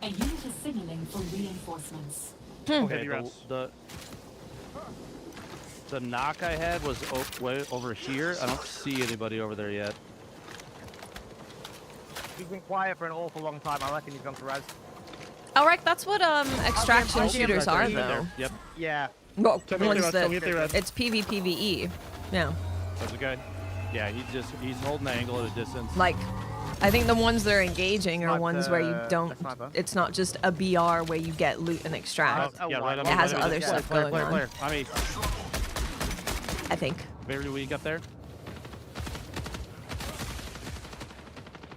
S13: A unit is signaling for reinforcements.
S8: Okay, the knock I had was way over here. I don't see anybody over there yet.
S9: He's been quiet for an awful long time. I reckon he's gone to res.
S1: Oh, right, that's what extraction shooters are, though.
S8: Yep.
S9: Yeah.
S1: Well, ones that it's PvPvE. Yeah.
S8: That's a guy. Yeah, he's holding the angle at a distance.
S1: Like, I think the ones that are engaging are ones where you don't. It's not just a BR where you get loot and extract.
S8: Yeah, right.
S1: It has other stuff going on.
S8: I mean,
S1: I think.
S8: very weak up there.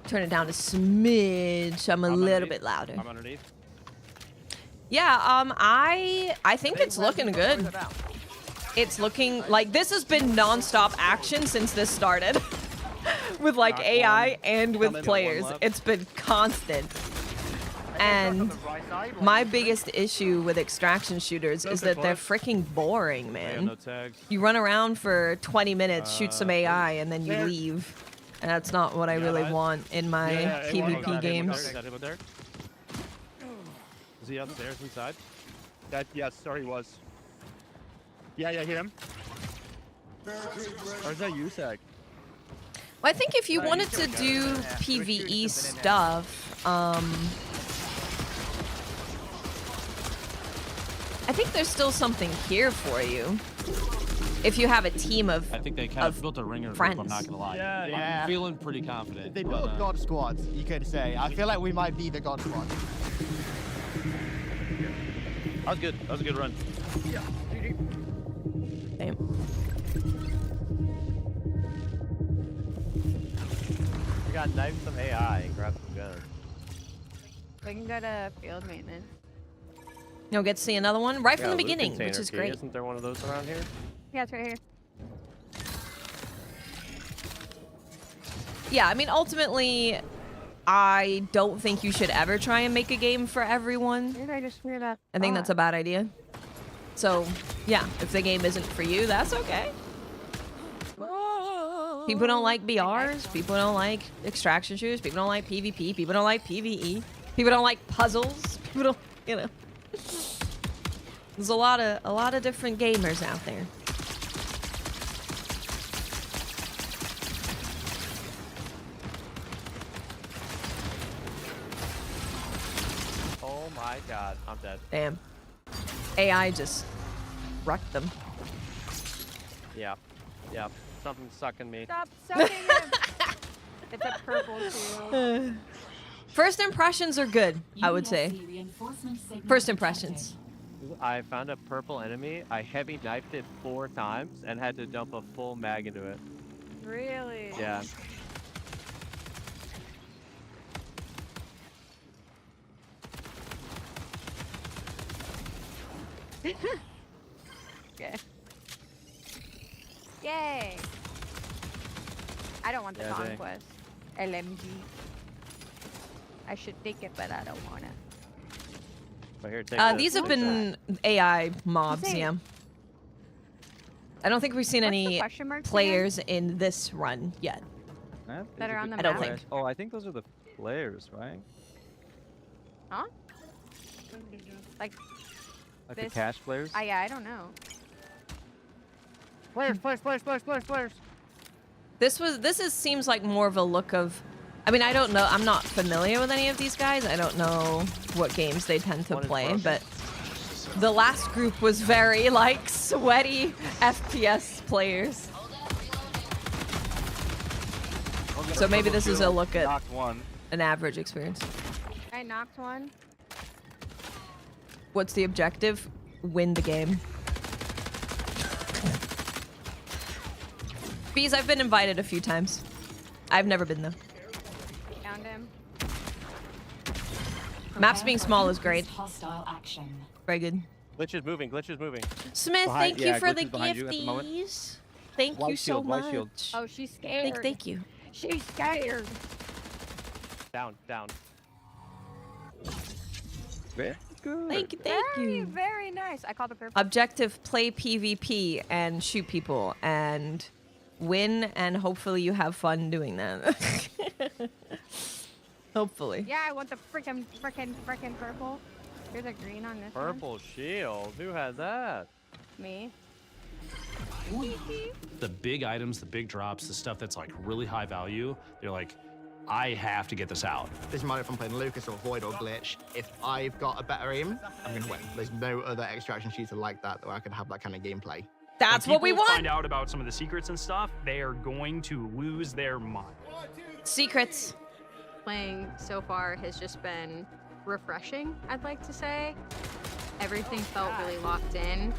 S1: Turn it down a smidge. So I'm a little bit louder.
S8: I'm underneath.
S1: Yeah, I think it's looking good. It's looking like this has been non-stop action since this started. With like AI and with players. It's been constant. And my biggest issue with extraction shooters is that they're freaking boring, man. You run around for 20 minutes, shoot some AI, and then you leave. And that's not what I really want in my PvP games.
S8: Is he upstairs inside?
S12: Yes, sorry, he was. Yeah, hear him. Where's that USAC?
S1: Well, I think if you wanted to do PvE stuff, I think there's still something here for you. If you have a team of
S14: I think they kind of built a ringer
S1: friends.
S14: group, I'm not gonna lie.
S9: Yeah.
S14: I'm feeling pretty confident.
S9: They built God squads, you could say. I feel like we might be the God squad.
S8: That was good. That was a good run.
S9: Yeah.
S1: Damn.
S9: We got knife some AI and grab some guns.
S10: We can go to field maintenance.
S1: You'll get to see another one right from the beginning, which is great.
S9: Isn't there one of those around here?
S10: Yeah, it's right here.
S1: Yeah, I mean, ultimately, I don't think you should ever try and make a game for everyone.
S10: Maybe I just screwed up.
S1: I think that's a bad idea. So, yeah, if the game isn't for you, that's okay. People don't like BRs. People don't like extraction shooters. People don't like PvP. People don't like PvE. People don't like puzzles. People don't, you know. There's a lot of different gamers out there.
S9: Oh my god, I'm dead.
S1: Damn. AI just wrecked them.
S9: Yeah. Yep. Something's sucking me.
S10: Stop sucking him. It's a purple shield.
S1: First impressions are good, I would say. First impressions.
S9: I found a purple enemy. I heavy knifed it 4 times and had to dump a full mag into it.
S10: Really?
S9: Yeah.
S10: Okay. Yay! I don't want the conquest. LMG. I should take it, but I don't want it.
S9: But here, take
S1: These have been AI mobs,
S10: Insane.
S1: yeah. I don't think we've seen
S10: What's
S1: any
S10: the question marks
S1: players in this run yet.
S10: That are on the
S1: I don't
S10: map?
S1: think.
S9: Oh, I think those are the players, right?
S10: Huh? Like
S9: Like
S10: this?
S9: the cash players?
S10: Yeah, I don't know.
S9: Players.
S1: This seems like more of a look of, I mean, I don't know, I'm not familiar with any of these guys. I don't know what games they tend to play, but the last group was very like sweaty FPS players. So maybe this is a look at an average experience.
S10: I knocked one.
S1: What's the objective? Win the game. Bees, I've been invited a few times. I've never been though.
S10: Found him.
S1: Maps being small is great.
S13: Hostile action.
S1: Very good.
S9: Glitch is moving.
S1: Smith,
S9: Behind-
S1: thank you
S9: yeah,
S1: for
S9: Glitch
S1: the
S9: is behind you at the moment.
S1: gifties. Thank
S9: White
S1: you so
S9: shield, white
S1: much.
S9: shield.
S10: Oh, she's scared.
S1: Thank you.
S10: She's scared.
S9: Down.
S1: Thank you, thank
S10: Very,
S1: you.
S10: very nice. I called the purple.
S1: Objective, play PvP and shoot people and win, and hopefully you have fun doing that. Hopefully.
S10: Yeah, I want the frickin' purple. Here's a green on this
S9: Purple shield. Who has that?
S10: one. Me.
S14: The big items, the big drops, the stuff that's like really high value, they're like, I have to get this out.
S15: Doesn't matter if I'm playing Lucas or Void or Glitch. If I've got a better aim, I'm gonna win. There's no other extraction shooter like that where I can have that kind of gameplay.
S1: That's
S16: when
S1: what we
S16: people
S1: want.
S16: Find out about some of the secrets and stuff, they are going to lose their mind.
S1: Secrets.
S10: Playing so far has just been refreshing, I'd like to say. Everything felt really locked in.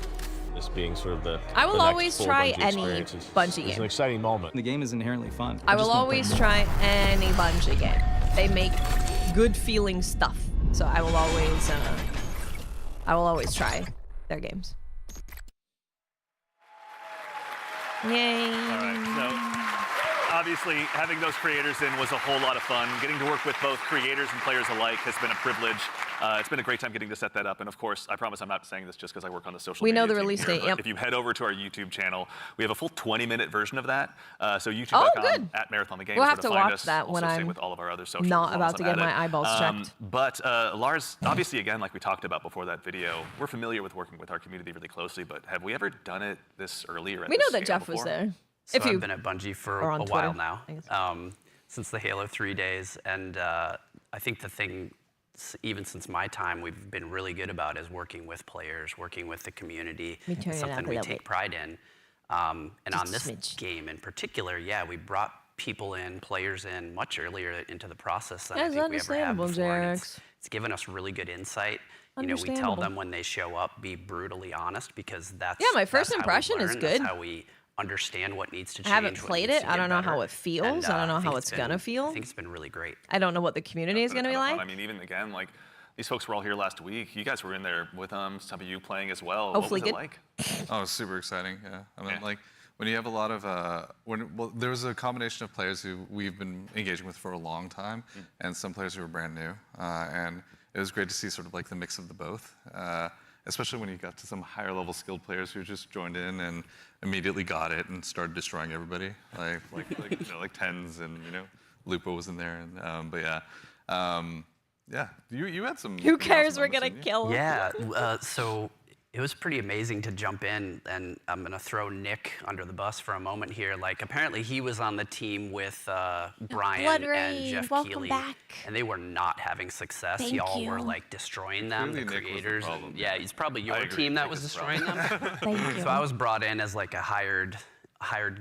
S17: This being sort of the
S1: I will
S17: the next
S1: always
S17: full
S1: try
S17: Bungie
S1: any
S17: experience
S1: Bungie
S17: It's
S1: game.
S17: an exciting moment.
S18: The game is inherently fun.
S1: I will always try any Bungie game. They make good feeling stuff. So I will always try their games. Yay.
S2: All right, so obviously having those creators in was a whole lot of fun. Getting to work with both creators and players alike has been a privilege. It's been a great time getting to set that up. And of course, I promise I'm not saying this just because I work on the social media
S1: We know the
S2: team
S1: release
S2: here,
S1: date,
S2: but
S1: yep.
S2: If you head over to our YouTube channel, we have a full 20-minute version of that. So youtube.com at Marathon the Game.
S1: We'll have to
S2: find
S1: watch
S2: us.
S1: that when
S2: Also same
S1: I'm
S2: with all of our other socials
S1: not
S2: as well
S1: about
S2: as
S1: to
S2: I'm
S1: get
S2: at
S1: my
S2: it.
S1: eyeballs checked.
S2: But Lars, obviously, again, like we talked about before that video, we're familiar with working with our community really closely, but have we ever done it this earlier?
S1: We know that Jeff was there.
S6: So I've been at Bungie for
S1: are
S6: a
S1: on
S6: while
S1: Twitter,
S6: now, since the Halo 3 days, and I think the thing, even since my time, we've been really good about is working with players, working with the community. It's something we take pride in. And on this game in particular, yeah, we brought people in, players in much earlier into the process than I think we ever have before. And it's given us really good insight. You know, we tell them when they show up, be brutally honest, because that's
S1: my first
S6: that's how we
S1: impression is
S6: learn,
S1: good.
S6: That's how we understand what needs to change.
S1: I haven't played it. I don't know how it feels. I don't know how
S6: think
S1: it's gonna feel.
S6: I think it's been really great.
S1: I don't know what the community is gonna be like.
S2: I mean, even again, like these folks were all here last week. You guys were in there with them. Some of you playing as well.
S1: Hopefully
S2: what was it like?
S3: Oh, it's super exciting. Yeah, I mean, like when you have a lot of there was a combination of players who we've been engaging with for a long time, and some players who were brand new, and it was great to see sort of like the mix of the both. Especially when you got to some higher level skilled players who just joined in and immediately got it and started destroying everybody, like Tens and Lupo was in there, and but yeah, you had some.
S1: Who cares? We're gonna kill him.
S6: Yeah. So It was pretty amazing to jump in, and I'm going to throw Nick under the bus for a moment here. Like, apparently he was on the team with Brian and Jeff Keighley, and they were not having success. Y'all were like destroying them, the creators. Yeah, it's probably your team that was destroying them. So I was brought in as like a hired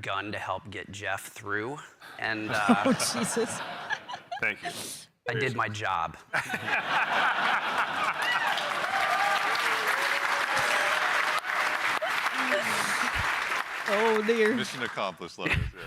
S6: gun to help get Jeff through, and
S1: oh Jesus!
S2: Thank you.
S6: I did my job.
S1: Oh dear.
S3: Mission accomplished, Lotus, yeah.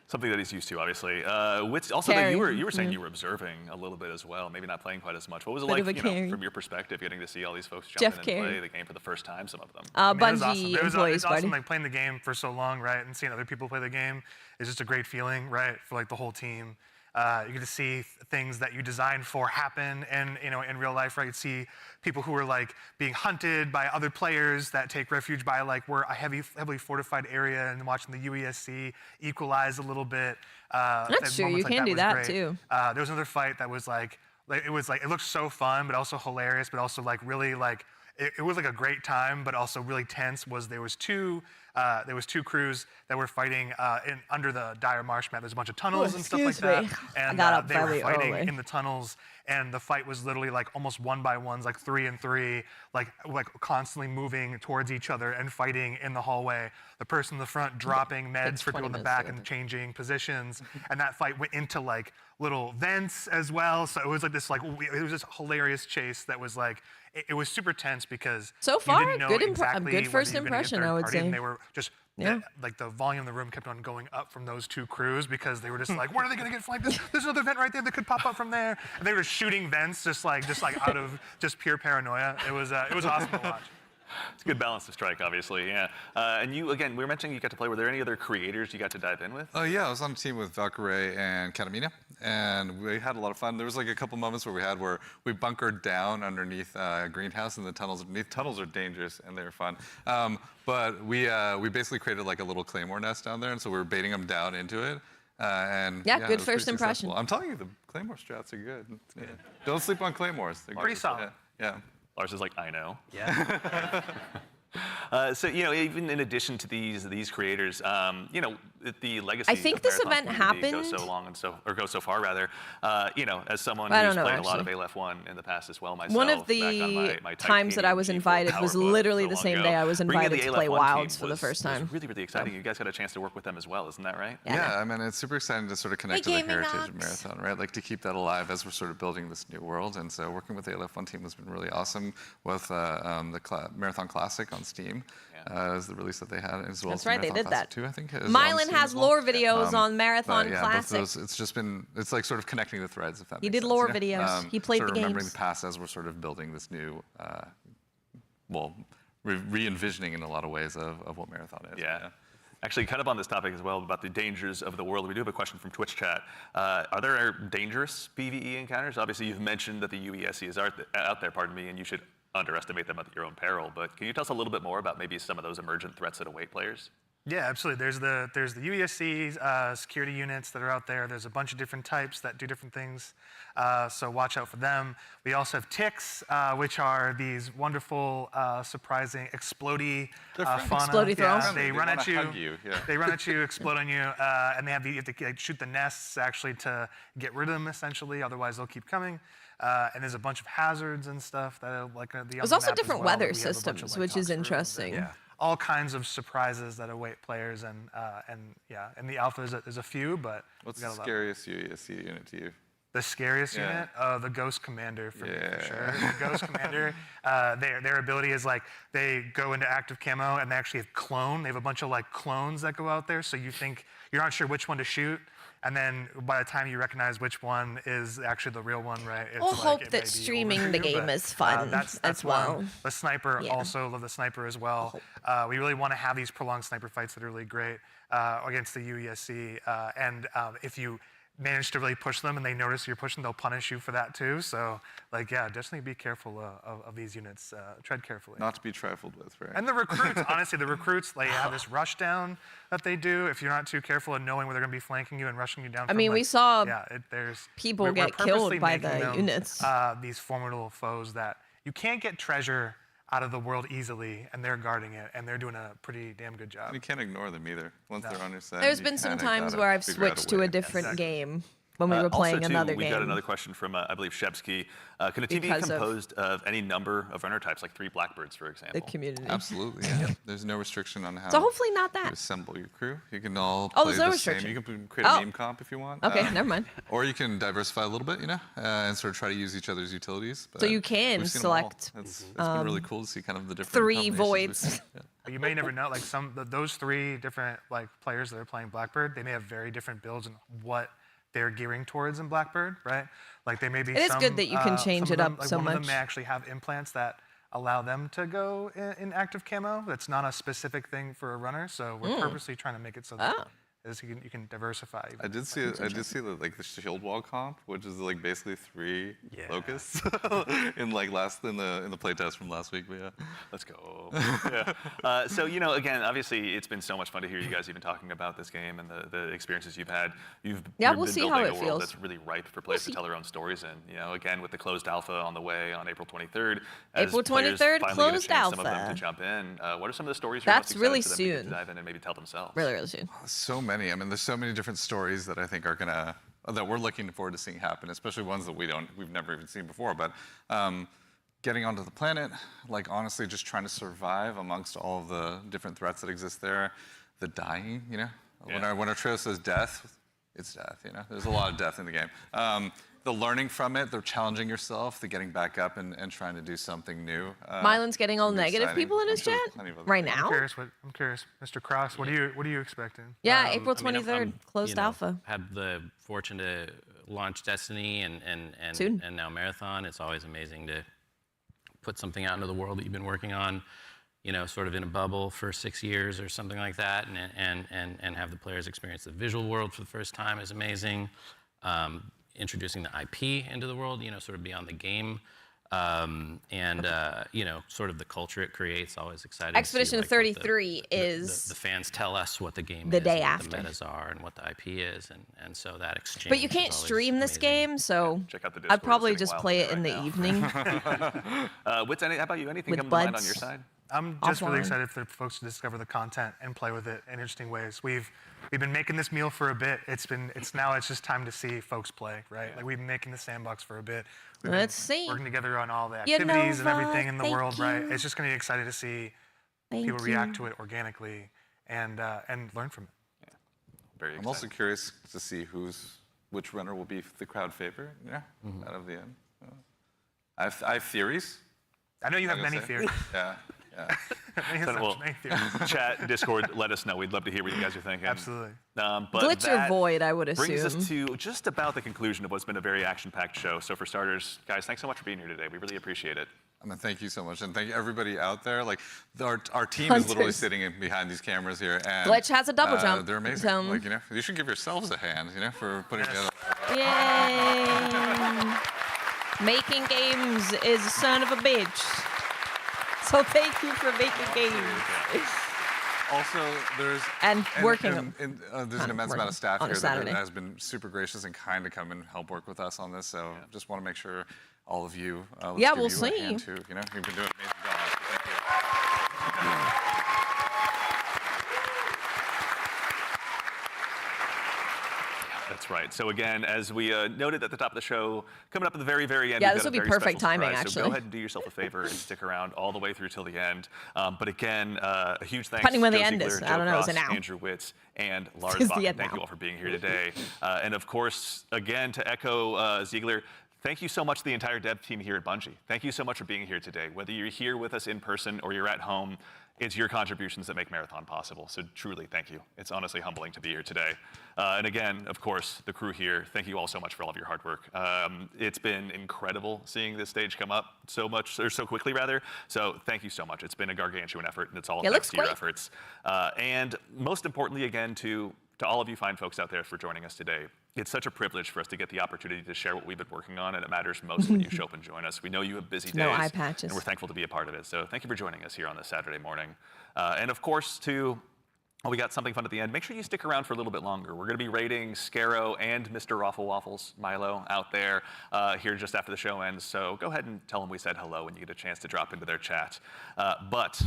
S2: Something that he's used to, obviously. Also, that you were saying you were observing a little bit as well, maybe not playing quite as much. What was it like, from your perspective, getting to see all these folks jump in and play the game for the first time, some of them?
S1: Bungie
S5: it was awesome, like playing the game for so long, right, and seeing other people play the game is just a great feeling, right, for like the whole team. You get to see things that you designed for happen, and in real life, right? You see people who are like being hunted by other players that take refuge by like we're a heavily fortified area, and watching the UESC equalize a little bit.
S1: That's true. You can do that too.
S5: There was another fight that was like it looked so fun, but also hilarious, but also like really like it was like a great time, but also really tense. There was two crews that were fighting under the dire marsh map. There's a bunch of tunnels and stuff like that, and they were fighting in the tunnels. And the fight was literally like almost 1 by 1s, like 3 and 3, like constantly moving towards each other and fighting in the hallway. The person in the front dropping meds for people in the back and changing positions. And that fight went into like little vents as well. So it was like this it was this hilarious chase that was like it was super tense because
S1: so far
S5: you didn't know exactly
S1: good first impression, I would say.
S5: And they were just like the volume of the room kept on going up from those two crews because they were just like, where are they going to get flanked? There's another vent right there that could pop up from there. And they were shooting vents just like out of just pure paranoia. It was awesome to watch.
S2: It's a good balance to strike, obviously, yeah. And you, again, we were mentioning you got to play. Were there any other creators you got to dive in with?
S3: Oh, yeah. I was on a team with Valkyrie and Katamina, and we had a lot of fun. There was like a couple moments where we bunkered down underneath a greenhouse in the tunnels underneath. Tunnels are dangerous, and they were fun. But we basically created like a little claymore nest down there, and so we were baiting them down into it.
S1: Good first impression.
S3: I'm telling you, the claymore strats are good. Yeah. Don't sleep on claymores. They're
S5: pretty solid.
S3: Yeah.
S2: Lars is like, I know.
S6: Yeah.
S2: So even in addition to these creators, the legacy.
S1: I think this event happened.
S2: Goes so long and go so far rather. As someone who's played a lot of Aleph 1 in the past as well myself.
S1: One of the times that I was invited was literally the same day I was invited to play Wilds for the first time.
S2: Really, really exciting. You guys got a chance to work with them as well, isn't that right?
S3: Yeah, I mean, it's super exciting to sort of connect to the heritage of Marathon, right? Like to keep that alive as we're sort of building this new world. And so working with the Aleph 1 team has been really awesome with the Marathon Classic on Steam. Is the release that they had, as well.
S1: That's right, they did that
S3: too, I think.
S1: Mylan has lore videos on Marathon Classic.
S3: Both those, it's like sort of connecting the threads, if that makes sense.
S1: He did lore videos. He played the games.
S3: Remembering the past as we're sort of building this new, re-envisioning in a lot of ways of what Marathon is.
S2: Yeah. Actually, kind of on this topic as well, about the dangers of the world, we do have a question from Twitch chat. Are there dangerous PvE encounters? Obviously, you've mentioned that the UESC is out there, and you should underestimate them at your own peril, but can you tell us a little bit more about maybe some of those emergent threats that await players?
S5: Yeah, absolutely. There's the UESC security units that are out there. There's a bunch of different types that do different things, so watch out for them. We also have ticks, which are these wonderful, surprising, explodey fauna.
S1: Explodey throws.
S5: They run at you. They run at you, explode on you, and you have to shoot the nests actually to get rid of them essentially. Otherwise, they'll keep coming. And there's a bunch of hazards and stuff that are like
S1: There's also different weather systems, which is interesting.
S5: Yeah, all kinds of surprises that await players, and in the alpha there's a few, but
S3: what's the scariest UESC unit to you?
S5: The scariest unit? The Ghost Commander for me, for sure. The Ghost Commander, their ability is like they go into active camo and they actually have clone. They have a bunch of like clones that go out there, so you think you're not sure which one to shoot. And then by the time you recognize which one is actually the real one, right?
S1: We'll hope that streaming the game is fun as well.
S5: The sniper, also love the sniper as well. We really want to have these prolonged sniper fights that are really great against the UESC. And if you manage to really push them and they notice you're pushing, they'll punish you for that too. So definitely be careful of these units. Tread carefully.
S3: Not to be trifled with, right?
S5: And the recruits, honestly, they have this rush down that they do if you're not too careful in knowing where they're going to be flanking you and rushing you down.
S1: I mean, we saw
S5: there's
S1: people
S5: we're
S1: get killed by the units.
S5: These formidable foes that you can't get treasure out of the world easily, and they're guarding it, and they're doing a pretty damn good job.
S3: And you can't ignore them either. Once they're on your side,
S1: There's been some times where I've switched to a different game when we were playing another game.
S2: We got another question from, I believe, Shebsky. Can a team be composed of any number of runner types, like 3 Blackbirds, for example?
S1: The community.
S3: Absolutely, yeah. There's no restriction on how
S1: so hopefully not that.
S3: you assemble your crew. You can all play the same. You can create a meme comp if you want.
S1: Okay, never mind.
S3: Or you can diversify a little bit, and sort of try to use each other's utilities.
S1: So you can select.
S3: It's been really cool to see kind of the different
S1: 3 voids.
S5: You may never know, like those 3 different players that are playing Blackbird, they may have very different builds and what they're gearing towards in Blackbird, right? Like they may be.
S1: It is good that you can change it up so much.
S5: One of them may actually have implants that allow them to go in active camo. That's not a specific thing for a runner, so we're purposely trying to make it so that you can diversify.
S3: I did see the shield wall comp, which is basically 3 locusts in the playtest from last week. But yeah,
S2: let's go. So again, obviously it's been so much fun to hear you guys even talking about this game and the experiences you've had. You've
S1: we'll see how it
S2: feels. World that's really ripe for players to tell their own stories in. Again with the closed alpha on the way on April 23rd.
S1: April 23rd, closed alpha.
S2: Some of them to jump in. What are some of the stories
S1: you're
S2: most excited
S1: really
S2: for them
S1: soon.
S2: to dive in and maybe tell themselves?
S1: Really, really soon.
S3: So many. I mean, there's so many different stories that I think are that we're looking forward to seeing happen, especially ones that we've never even seen before. But getting onto the planet, honestly, just trying to survive amongst all of the different threats that exist there. The dying, when our trail says death, it's death. There's a lot of death in the game. The learning from it, the challenging yourself, the getting back up and trying to do something new.
S1: Mylan's getting all negative people in his chat right now.
S5: I'm curious, Mr. Cross, what are you expecting?
S1: Yeah, April 23rd, closed alpha.
S4: Had the fortune to launch Destiny and now Marathon. It's always amazing to put something out into the world that you've been working on, sort of in a bubble for 6 years or something like that, and have the players experience the visual world for the first time is amazing. Introducing the IP into the world, sort of beyond the game, sort of the culture it creates, always exciting.
S1: Expedition 33 is
S4: the fans tell us what the game
S1: the
S4: is,
S1: day
S4: and
S1: after.
S4: what the metas are, and what the IP is, and so that exchange.
S1: But you can't stream this game, so
S2: check out the
S1: I'd probably just play it in the evening.
S2: How about you? Anything come to mind on your side?
S5: I'm just really excited for folks to discover the content and play with it in interesting ways. We've been making this meal for a bit. It's just time to see folks play, right? Like we've been making the sandbox for a bit.
S1: Let's see.
S5: Working together on all the activities and everything in the world, right? It's just going to be exciting to see people react to it organically and learn from it.
S2: Yeah. Very exciting.
S3: I'm also curious to see which runner will be the crowd favorite. Out of the end. I have theories.
S5: I know you have many theories.
S3: Yeah.
S2: Chat, Discord, let us know. We'd love to hear what you guys are thinking.
S5: Absolutely.
S2: But
S1: Glitch or void, I would assume.
S2: Brings us to just about the conclusion of what's been a very action-packed show. So for starters, guys, thanks so much for being here today. We really appreciate it.
S3: Thank you so much, and thank you everybody out there. Our team is literally sitting behind these cameras here, and
S1: Glitch has a double jump.
S3: They're amazing. You should give yourselves a hand, for putting together.
S1: Yay! Making games is a son of a bitch. So thank you for making games.
S3: Also, there's there's an immense amount of staff here that has been super gracious and kind to come and help work with us on this. So just want to make sure all of you,
S1: we'll see.
S3: A hand too. You've been doing an amazing job. Thank you.
S2: That's right. So again, as we noted at the top of the show, coming up at the very, very end.
S1: Yeah, this will be perfect timing, actually.
S2: So go ahead and do yourself a favor and stick around all the way through till the end. But again, a huge thanks
S1: depending when
S2: to
S1: the
S2: Joe
S1: end
S2: Ziegler,
S1: is.
S2: Joe
S1: I don't know.
S2: Cross,
S1: Is it now?
S2: Andrew Witz, and Lars Bach. Thank you all for being here today. And of course, again, to echo Ziegler, thank you so much to the entire dev team here at Bungie. Thank you so much for being here today. Whether you're here with us in person or you're at home, it's your contributions that make Marathon possible. So truly, thank you. It's honestly humbling to be here today. And again, of course, the crew here, thank you all so much for all of your hard work. It's been incredible seeing this stage come up so quickly rather. So thank you so much. It's been a gargantuan effort, and it's all thanks to your efforts. And most importantly, again, to all of you fine folks out there for joining us today. It's such a privilege for us to get the opportunity to share what we've been working on, and it matters most when you show up and join us. We know you have busy days,
S1: no eye patches.
S2: And we're thankful to be a part of it. So thank you for joining us here on this Saturday morning. And of course, to we got something fun at the end. Make sure you stick around for a little bit longer. We're going to be rating Scarrow and Mr. Raffle Waffles, Milo, out there here just after the show ends. So go ahead and tell them we said hello when you get a chance to drop into their chat. But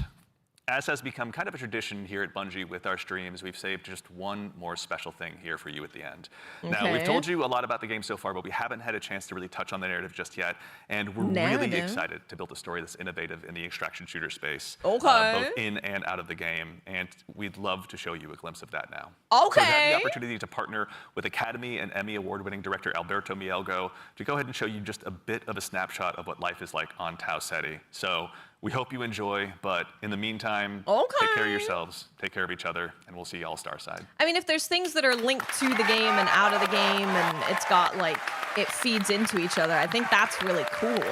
S2: as has become kind of a tradition here at Bungie with our streams, we've saved just one more special thing here for you at the end. Okay. Now, we've told you a lot about the game so far, but we haven't had a chance to really touch on the narrative just yet. And we're really excited to build a story that's innovative in the extraction shooter space. Okay. Both in and out of the game. And we'd love to show you a glimpse of that now. Okay. So we have the opportunity to partner with Academy and Emmy Award-winning director Alberto Mielgo to go ahead and show you just a bit of a snapshot of what life is like on Tau Ceti. So we hope you enjoy, but in the meantime, take care of yourselves, take care of each other, and we'll see y'all Starside.
S1: I mean, if there's things that are linked to the game and out of the game, and it's got, like, it feeds into each other, I think that's really cool.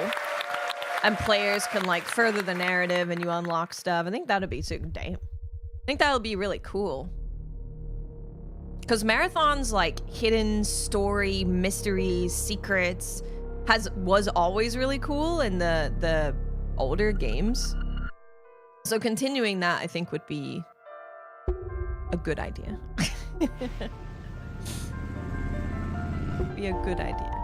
S1: And players can, like, further the narrative and you unlock stuff. I think that'd be so damn. I think that would be really cool. Because Marathon's, like, hidden story, mysteries, secrets, was always really cool in the older games. So continuing that, I think, would be a good idea. Be a good idea.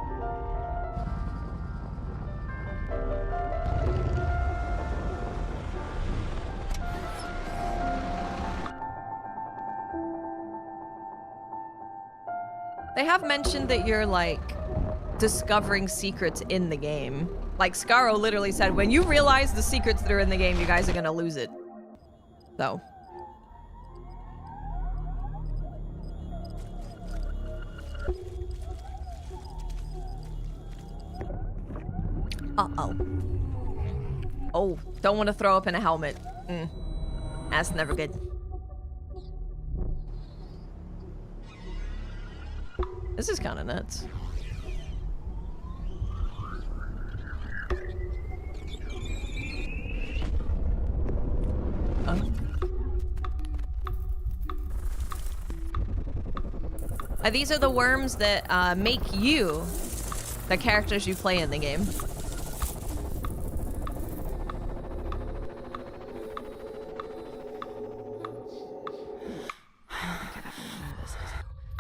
S1: They have mentioned that you're, like, discovering secrets in the game. Like, Scarrow literally said, when you realize the secrets that are in the game, you guys are gonna lose it. So. Uh-oh. Oh, don't want to throw up in a helmet. That's never good. This is kind of nuts. These are the worms that make you the characters you play in the game.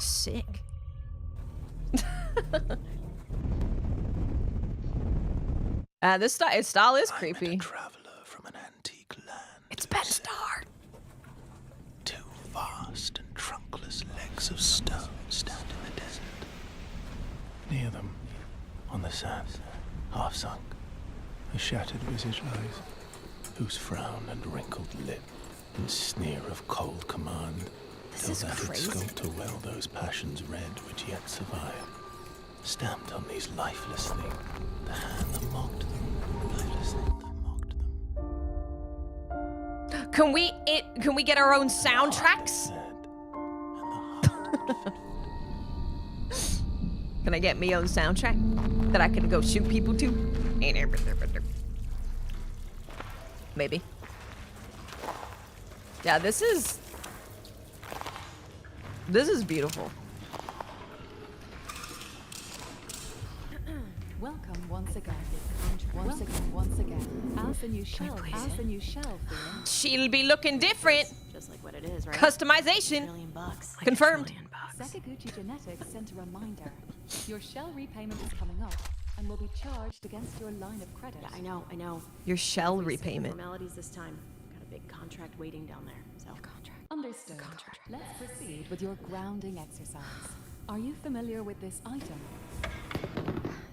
S1: Sick. This style is creepy.
S7: I'm a traveler from an antique land.
S1: It's Ben Starr.
S7: Two vast and trunkless legs of stone stand in the desert. Near them, on the sand, half sunk, a shattered visage lies, whose frown and wrinkled lip and sneer of cold command tell that its sculptor well those passions red which yet survive. Stamped on these lifeless things, the hand that mocked them, lifeless thing that mocked them.
S1: Can we get our own soundtracks? Can I get me own soundtrack that I can go shoot people to? Maybe. Yeah, this is beautiful.
S13: Welcome once again. Once again. As the new shell.
S1: She'll be looking different.
S17: Just like what it is, right?
S1: Customization.
S17: $1
S1: Confirmed.
S13: Sakaguchi Genetics sent a reminder. Your shell repayment is coming up and will be charged against your line of credit.
S17: Yeah, I know.
S1: Your shell repayment.
S17: Formalities this time. Got a big contract waiting down there. So.
S13: Understood. Let's proceed with your grounding exercise. Are you familiar with this item?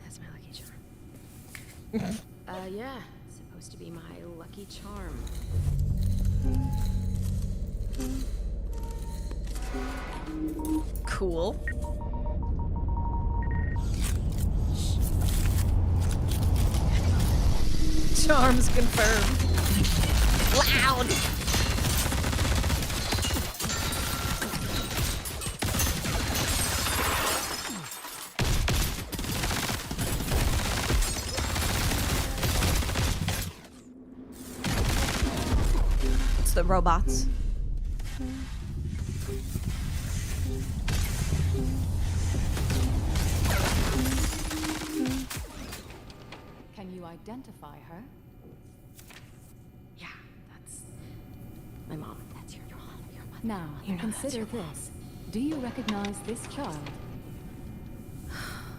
S17: That's my lucky charm. Yeah. Supposed to be my lucky charm.
S1: Cool. Charms confirmed. Loud. It's the robots.
S13: Can you identify her?
S17: Yeah, that's my mom.
S13: That's your mom, your mother. Now, consider this. Do you recognize this child?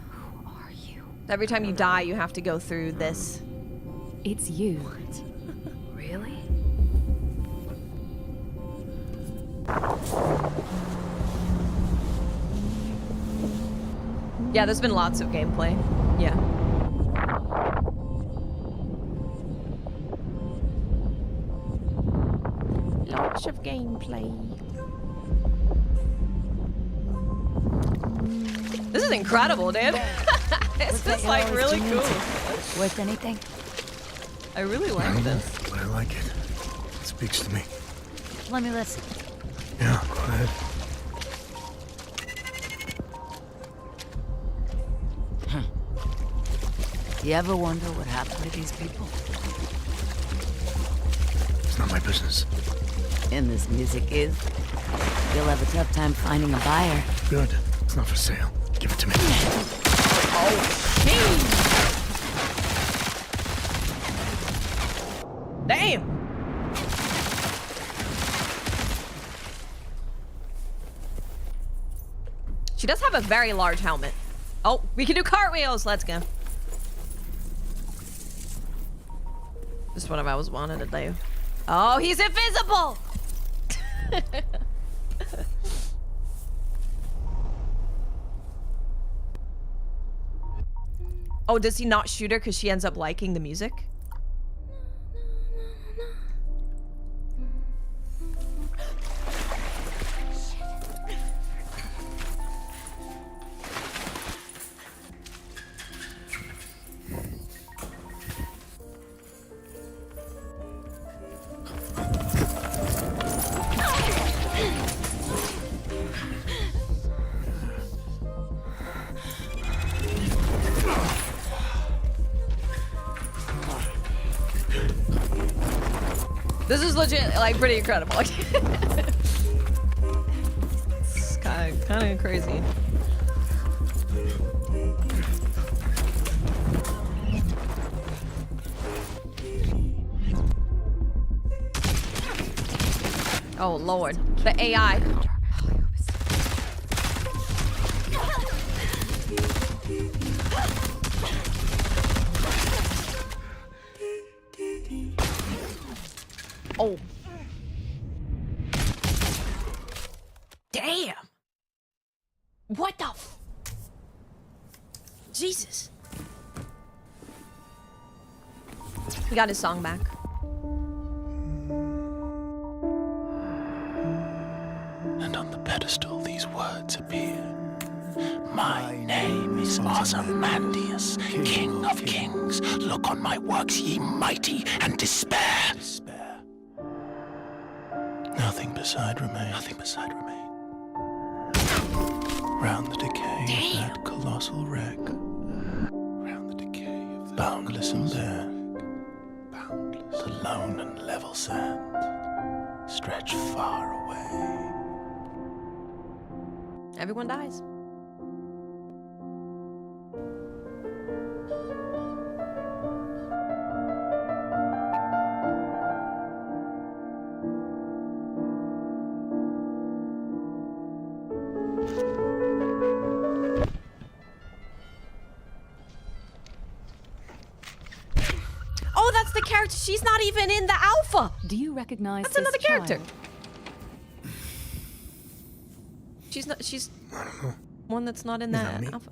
S17: Who are you?
S1: Every time you die, you have to go through this.
S13: It's you.
S17: Really?
S1: Yeah, there's been lots of gameplay. Yeah. Lots of gameplay. This is incredible, dude. It's just like really cool.
S18: Worth anything?
S1: I really like this.
S19: But I like it. It speaks to me.
S18: Let me listen.
S19: Yeah, go ahead.
S18: You ever wonder what happened to these people?
S19: It's not my business.
S18: And this music is? You'll have a tough time finding a buyer.
S19: Good. It's not for sale. Give it to me.
S1: Oh, jeez. Damn. She does have a very large helmet. Oh, we can do cartwheels. Let's go. This is what I've always wanted to do. Oh, he's invisible! Oh, does he not shoot her because she ends up liking the music? This is legit, like, pretty incredible. It's kind of crazy. Oh Lord, the AI. Oh. Damn. What the f— Jesus. He got his song back.
S7: And on the pedestal these words appear. My name is Ozymandias, King of Kings. Look on my works, ye mighty, and despair. Nothing beside remain. Nothing beside remain. Round the decay of that colossal wreck. Round the decay of the boundless and bare. Boundless. The lone and level sand stretch far away.
S1: Everyone dies. Oh, that's the character. She's not even in the alpha.
S13: Do you recognize
S1: That's
S13: this
S1: another character.
S13: child?
S1: She's not. She's one that's not in that alpha.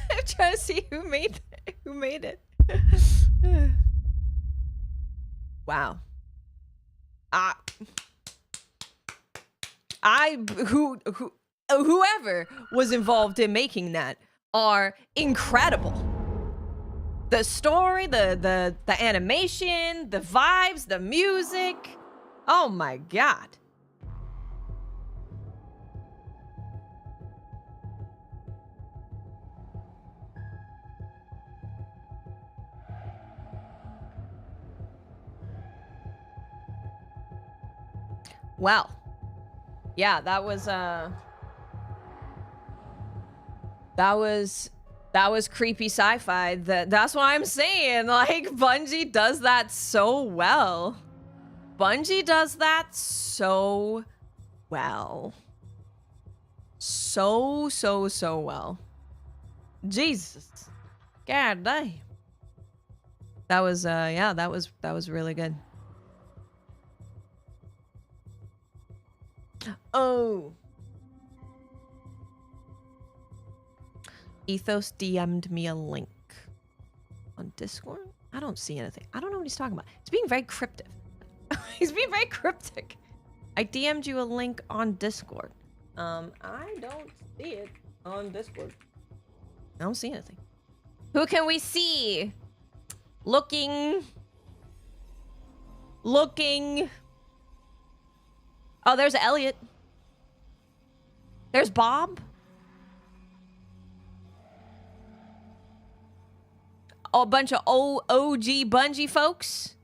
S1: I'm trying to see who made it. Wow. Whoever was involved in making that are incredible. The story, the animation, the vibes, the music. Oh my God. Well, yeah, that was creepy sci-fi. That's what I'm saying. Like, Bungie does that so well. Bungie does that so well. So well. Jesus. God damn. That was yeah, that was really good. Oh. Ethos DM'd me a link on Discord. I don't see anything. I don't know what he's talking about. He's being very cryptic. He's being very cryptic. I DM'd you a link on Discord. I don't see it on Discord. I don't see anything. Who can we see? Looking. Oh, there's Elliot. There's Bob. Oh, a bunch of OG Bungie folks.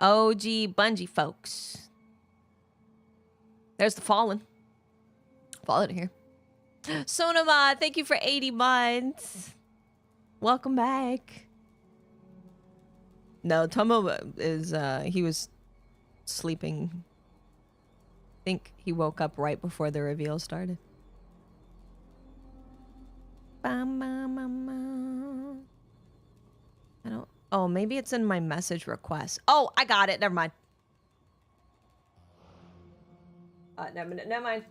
S1: OG Bungie folks. There's the Fallen. Fallen here. Sonoma, thank you for 80 months. Welcome back. No, Tomo is, he was sleeping. I think he woke up right before the reveal started. I don't... Oh, maybe it's in my message request. Oh, I got it. Never mind. Never mind.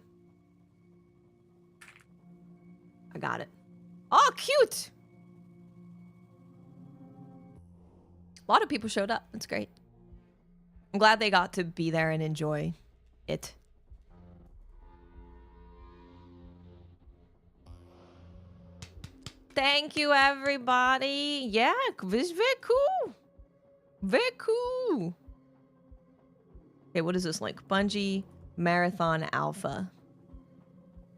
S1: I got it. Oh, cute! A lot of people showed up. That's great. I'm glad they got to be there and enjoy it. Thank you, everybody. Yeah, it's very cool. Very cool. Okay, what is this link? Bungie Marathon Alpha.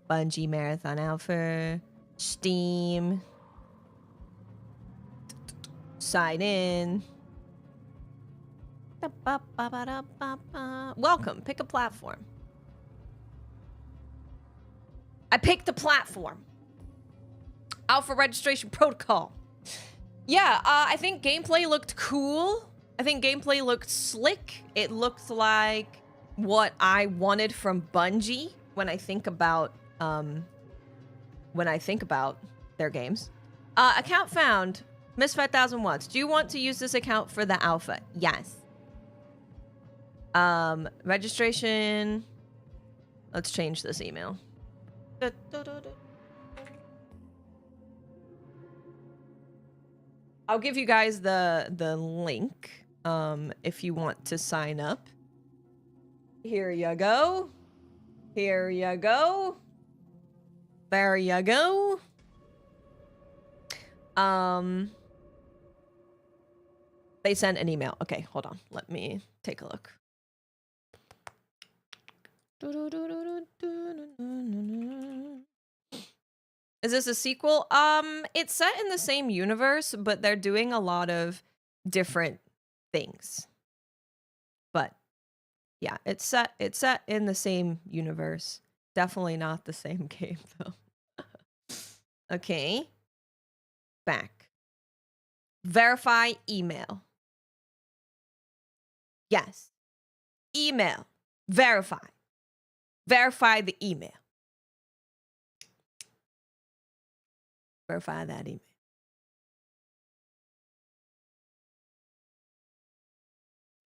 S1: Bungie Marathon Alpha. Steam. Sign in. Welcome. Pick a platform. I picked a platform. Alpha registration protocol. Yeah, I think gameplay looked cool. I think gameplay looked slick. It looked like what I wanted from Bungie when I think about their games. Account found. Miss 5000 watts. Do you want to use this account for the alpha? Yes. Registration. Let's change this email. I'll give you guys the link if you want to sign up. Here you go. Here you go. There you go. They sent an email. Okay, hold on. Let me take a look. Is this a sequel? It's set in the same universe, but they're doing a lot of different things. But yeah, it's set in the same universe. Definitely not the same game though. Okay. Back. Verify email. Yes. Email. Verify. Verify the email. Verify that email.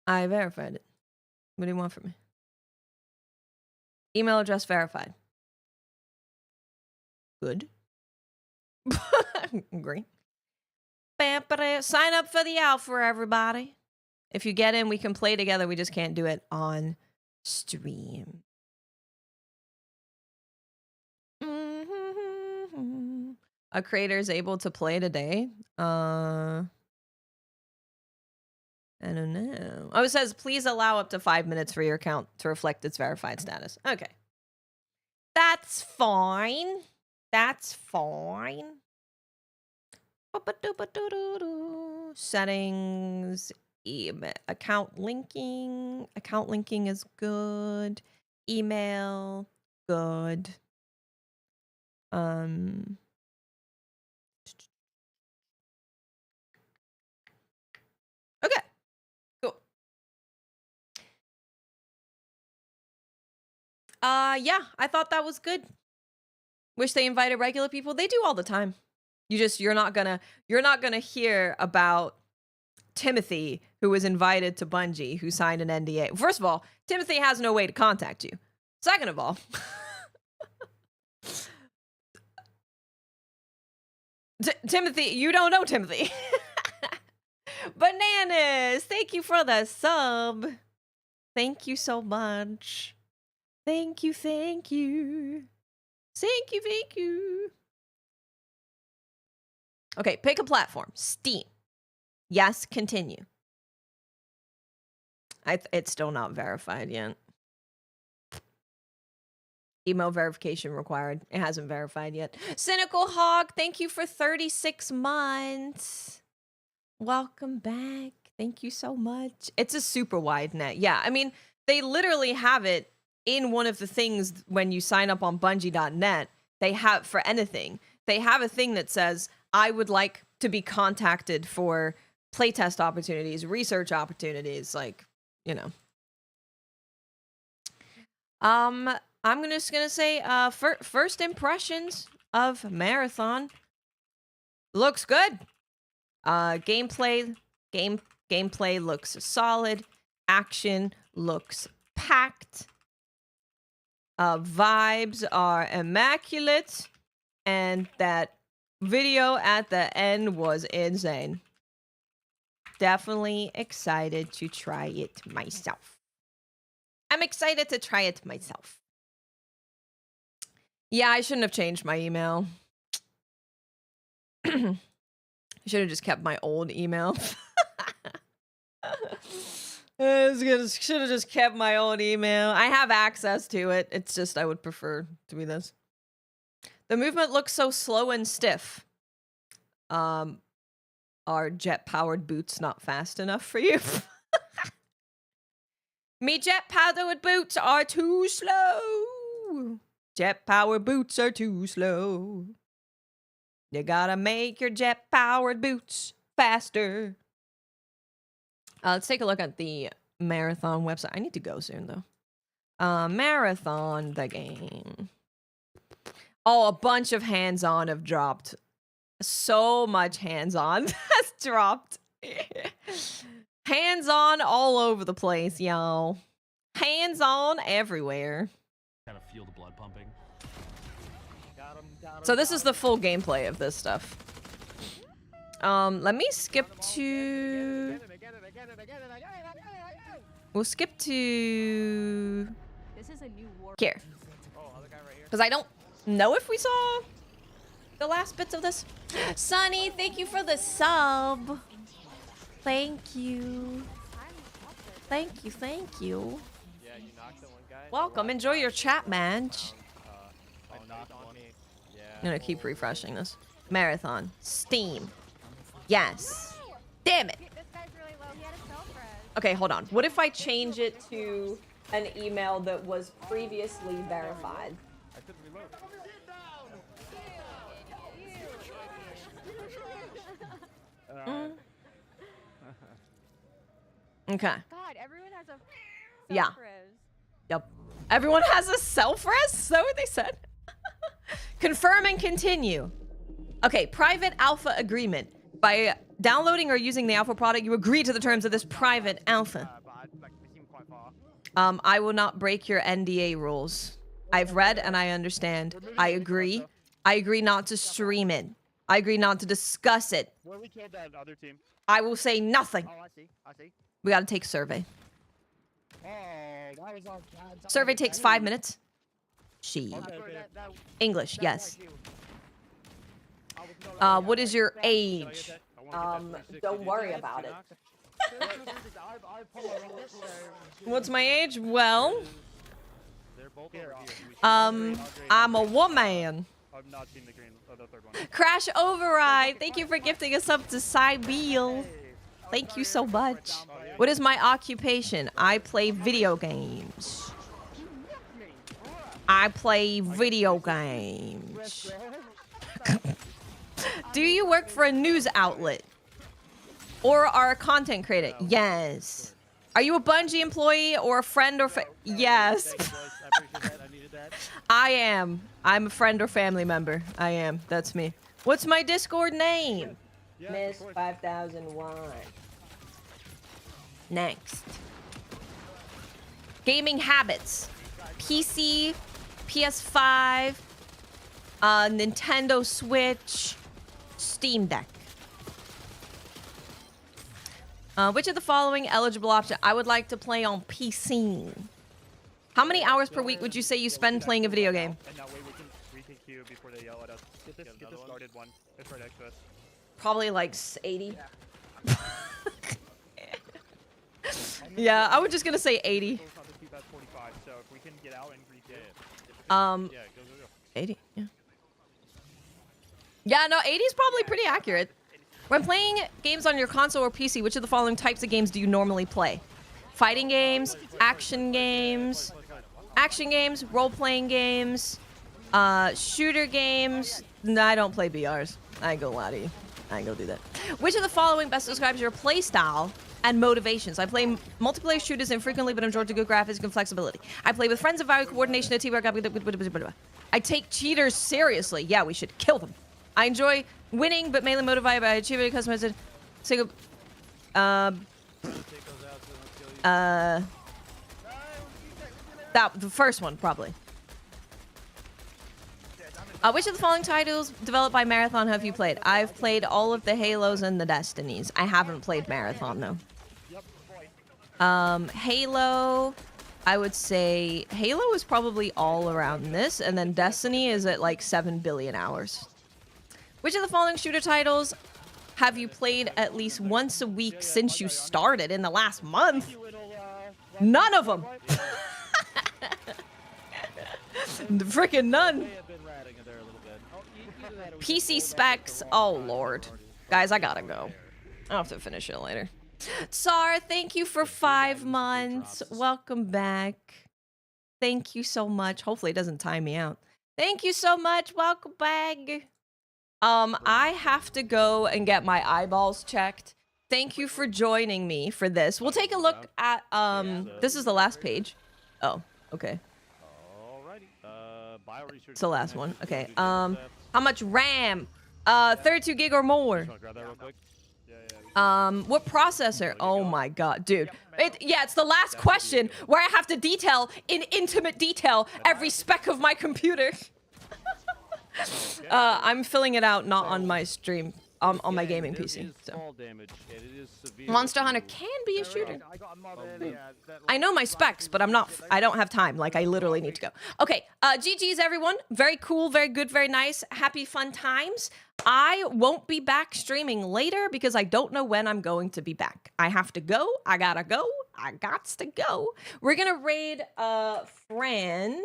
S1: I verified it. What do you want from me? Email address verified. Good. Great. Sign up for the alpha, everybody. If you get in, we can play together. We just can't do it on stream. A creator is able to play today. I don't know. Oh, it says, please allow up to 5 minutes for your account to reflect its verified status. Okay. That's fine. That's fine. Settings, Account linking. Account linking is good. Email, good. Okay. Cool. Yeah, I thought that was good. Wish they invited regular people. They do all the time. You're not gonna hear about Timothy, who was invited to Bungie, who signed an NDA. First of all, Timothy has no way to contact you. Second of all, Timothy, you don't know Timothy. Bananas, thank you for the sub. Thank you so much. Thank you, thank you. Thank you, thank you. Okay, pick a platform. Steam. Yes, continue. It's still not verified yet. Email verification required. It hasn't verified yet. Cynical Hog, thank you for 36 months. Welcome back. Thank you so much. It's a super wide net. Yeah, I mean, they literally have it in one of the things when you sign up on Bungie.net. They have, for anything, they have a thing that says, I would like to be contacted for playtest opportunities, research opportunities, like, you know. I'm just gonna say, first impressions of Marathon looks good. Gameplay looks solid. Action looks packed. Vibes are immaculate, and that video at the end was insane. Definitely excited to try it myself. I'm excited to try it myself. Yeah, I shouldn't have changed my email. I should have just kept my old email. Should have just kept my old email. I have access to it. It's just I would prefer to be this. The movement looks so slow and stiff. Are jet-powered boots not fast enough for you? Me jet-powered boots are too slow. Jet-powered boots are too slow. You gotta make your jet-powered boots faster. Let's take a look at the Marathon website. I need to go soon, though. Marathon, the game. Oh, a bunch of hands-on have dropped. So much hands-on has dropped. Hands-on all over the place, y'all. Hands-on everywhere.
S14: Kind of feel the blood pumping.
S1: So this is the full gameplay of this stuff. Let me skip to... We'll skip to... Here. Because I don't know if we saw the last bits of this. Sunny, thank you for the sub. Thank you. Thank you, thank you. Welcome, enjoy your chat, man. I'm gonna keep refreshing this. Marathon. Steam. Yes. Damn it. Okay, hold on. What if I change it to an email that was previously verified? Okay.
S10: God, everyone has a
S1: yeah. Yep. Everyone has a self-res? Is that what they said? Confirm and continue. Okay, private alpha agreement. By downloading or using the alpha product, you agree to the terms of this private alpha. I will not break your NDA rules. I've read and I understand. I agree. I agree not to stream it. I agree not to discuss it.
S12: Where we killed that other team.
S1: I will say nothing.
S12: Oh, I see. I see.
S1: We gotta take survey.
S12: Oh, that was all bad.
S1: Survey takes 5 minutes. She.
S12: Okay.
S1: English, yes. What is your age? Don't worry about it. What's my age? Well, I'm a woman. Crash Override, thank you for gifting us up to Cybele. Thank you so much. What is my occupation? I play video games. I play video games. Do you work for a news outlet? Or are a content creator? Yes. Are you a Bungie employee or a friend or yes. I am. I'm a friend or family member. I am. That's me. What's my Discord name? Miss 5001. Next. Gaming habits. PC, PS5, Nintendo Switch, Steam Deck. Which of the following eligible option? I would like to play on PC. How many hours per week would you say you spend playing a video game?
S16: And that way we can queue before they yell at us. Get this guarded one. It's right next to us.
S1: Probably like 80. Yeah, I was just gonna say 80. 80. Yeah. Yeah, no, 80 is probably pretty accurate. When playing games on your console or PC, which of the following types of games do you normally play? Fighting games, action games, role-playing games, shooter games. No, I don't play BRs. I ain't gonna lie to you. I ain't gonna do that. Which of the following best describes your play style and motivations? I play multiplayer shooters infrequently, but enjoy good graphics and flexibility. I play with friends and value coordination and teamwork. I take cheaters seriously. Yeah, we should kill them. I enjoy winning, but mainly motivated by achieving customized single. The first one probably. Which of the following titles developed by Marathon have you played? I've played all of the Halos and the Destinies. I haven't played Marathon though. Halo, I would say Halo is probably all around this, and then Destiny is at like 7 billion hours. Which of the following shooter titles have you played at least once a week since you started in the last month? None of them. Freaking none. PC specs. Oh, Lord. Guys, I gotta go. I'll have to finish it later. Sar, thank you for 5 months. Welcome back. Thank you so much. Hopefully it doesn't time me out. Thank you so much. Welcome back. I have to go and get my eyeballs checked. Thank you for joining me for this. We'll take a look at, this is the last page. Oh, okay. It's the last one. Okay. How much RAM? 32 gig or more. What processor? Oh my god, dude. It's the last question where I have to detail in intimate detail every spec of my computer. I'm filling it out not on my stream, on my gaming PC. So. Monster Hunter can be a shooter. I know my specs, but I don't have time. Like, I literally need to go. Okay, GG's everyone. Very cool, very good, very nice. Happy fun times. I won't be back streaming later because I don't know when I'm going to be back. I have to go. I gotta go. I gots to go. We're gonna raid Fran.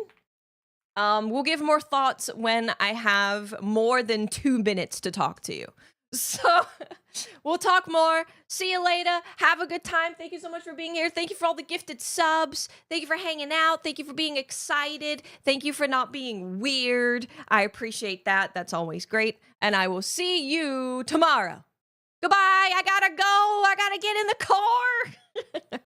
S1: We'll give more thoughts when I have more than 2 minutes to talk to you. So, we'll talk more. See you later. Have a good time. Thank you so much for being here. Thank you for all the gifted subs. Thank you for hanging out. Thank you for being excited. Thank you for not being weird. I appreciate that. That's always great. And I will see you tomorrow. Goodbye. I gotta go. I gotta get in the car.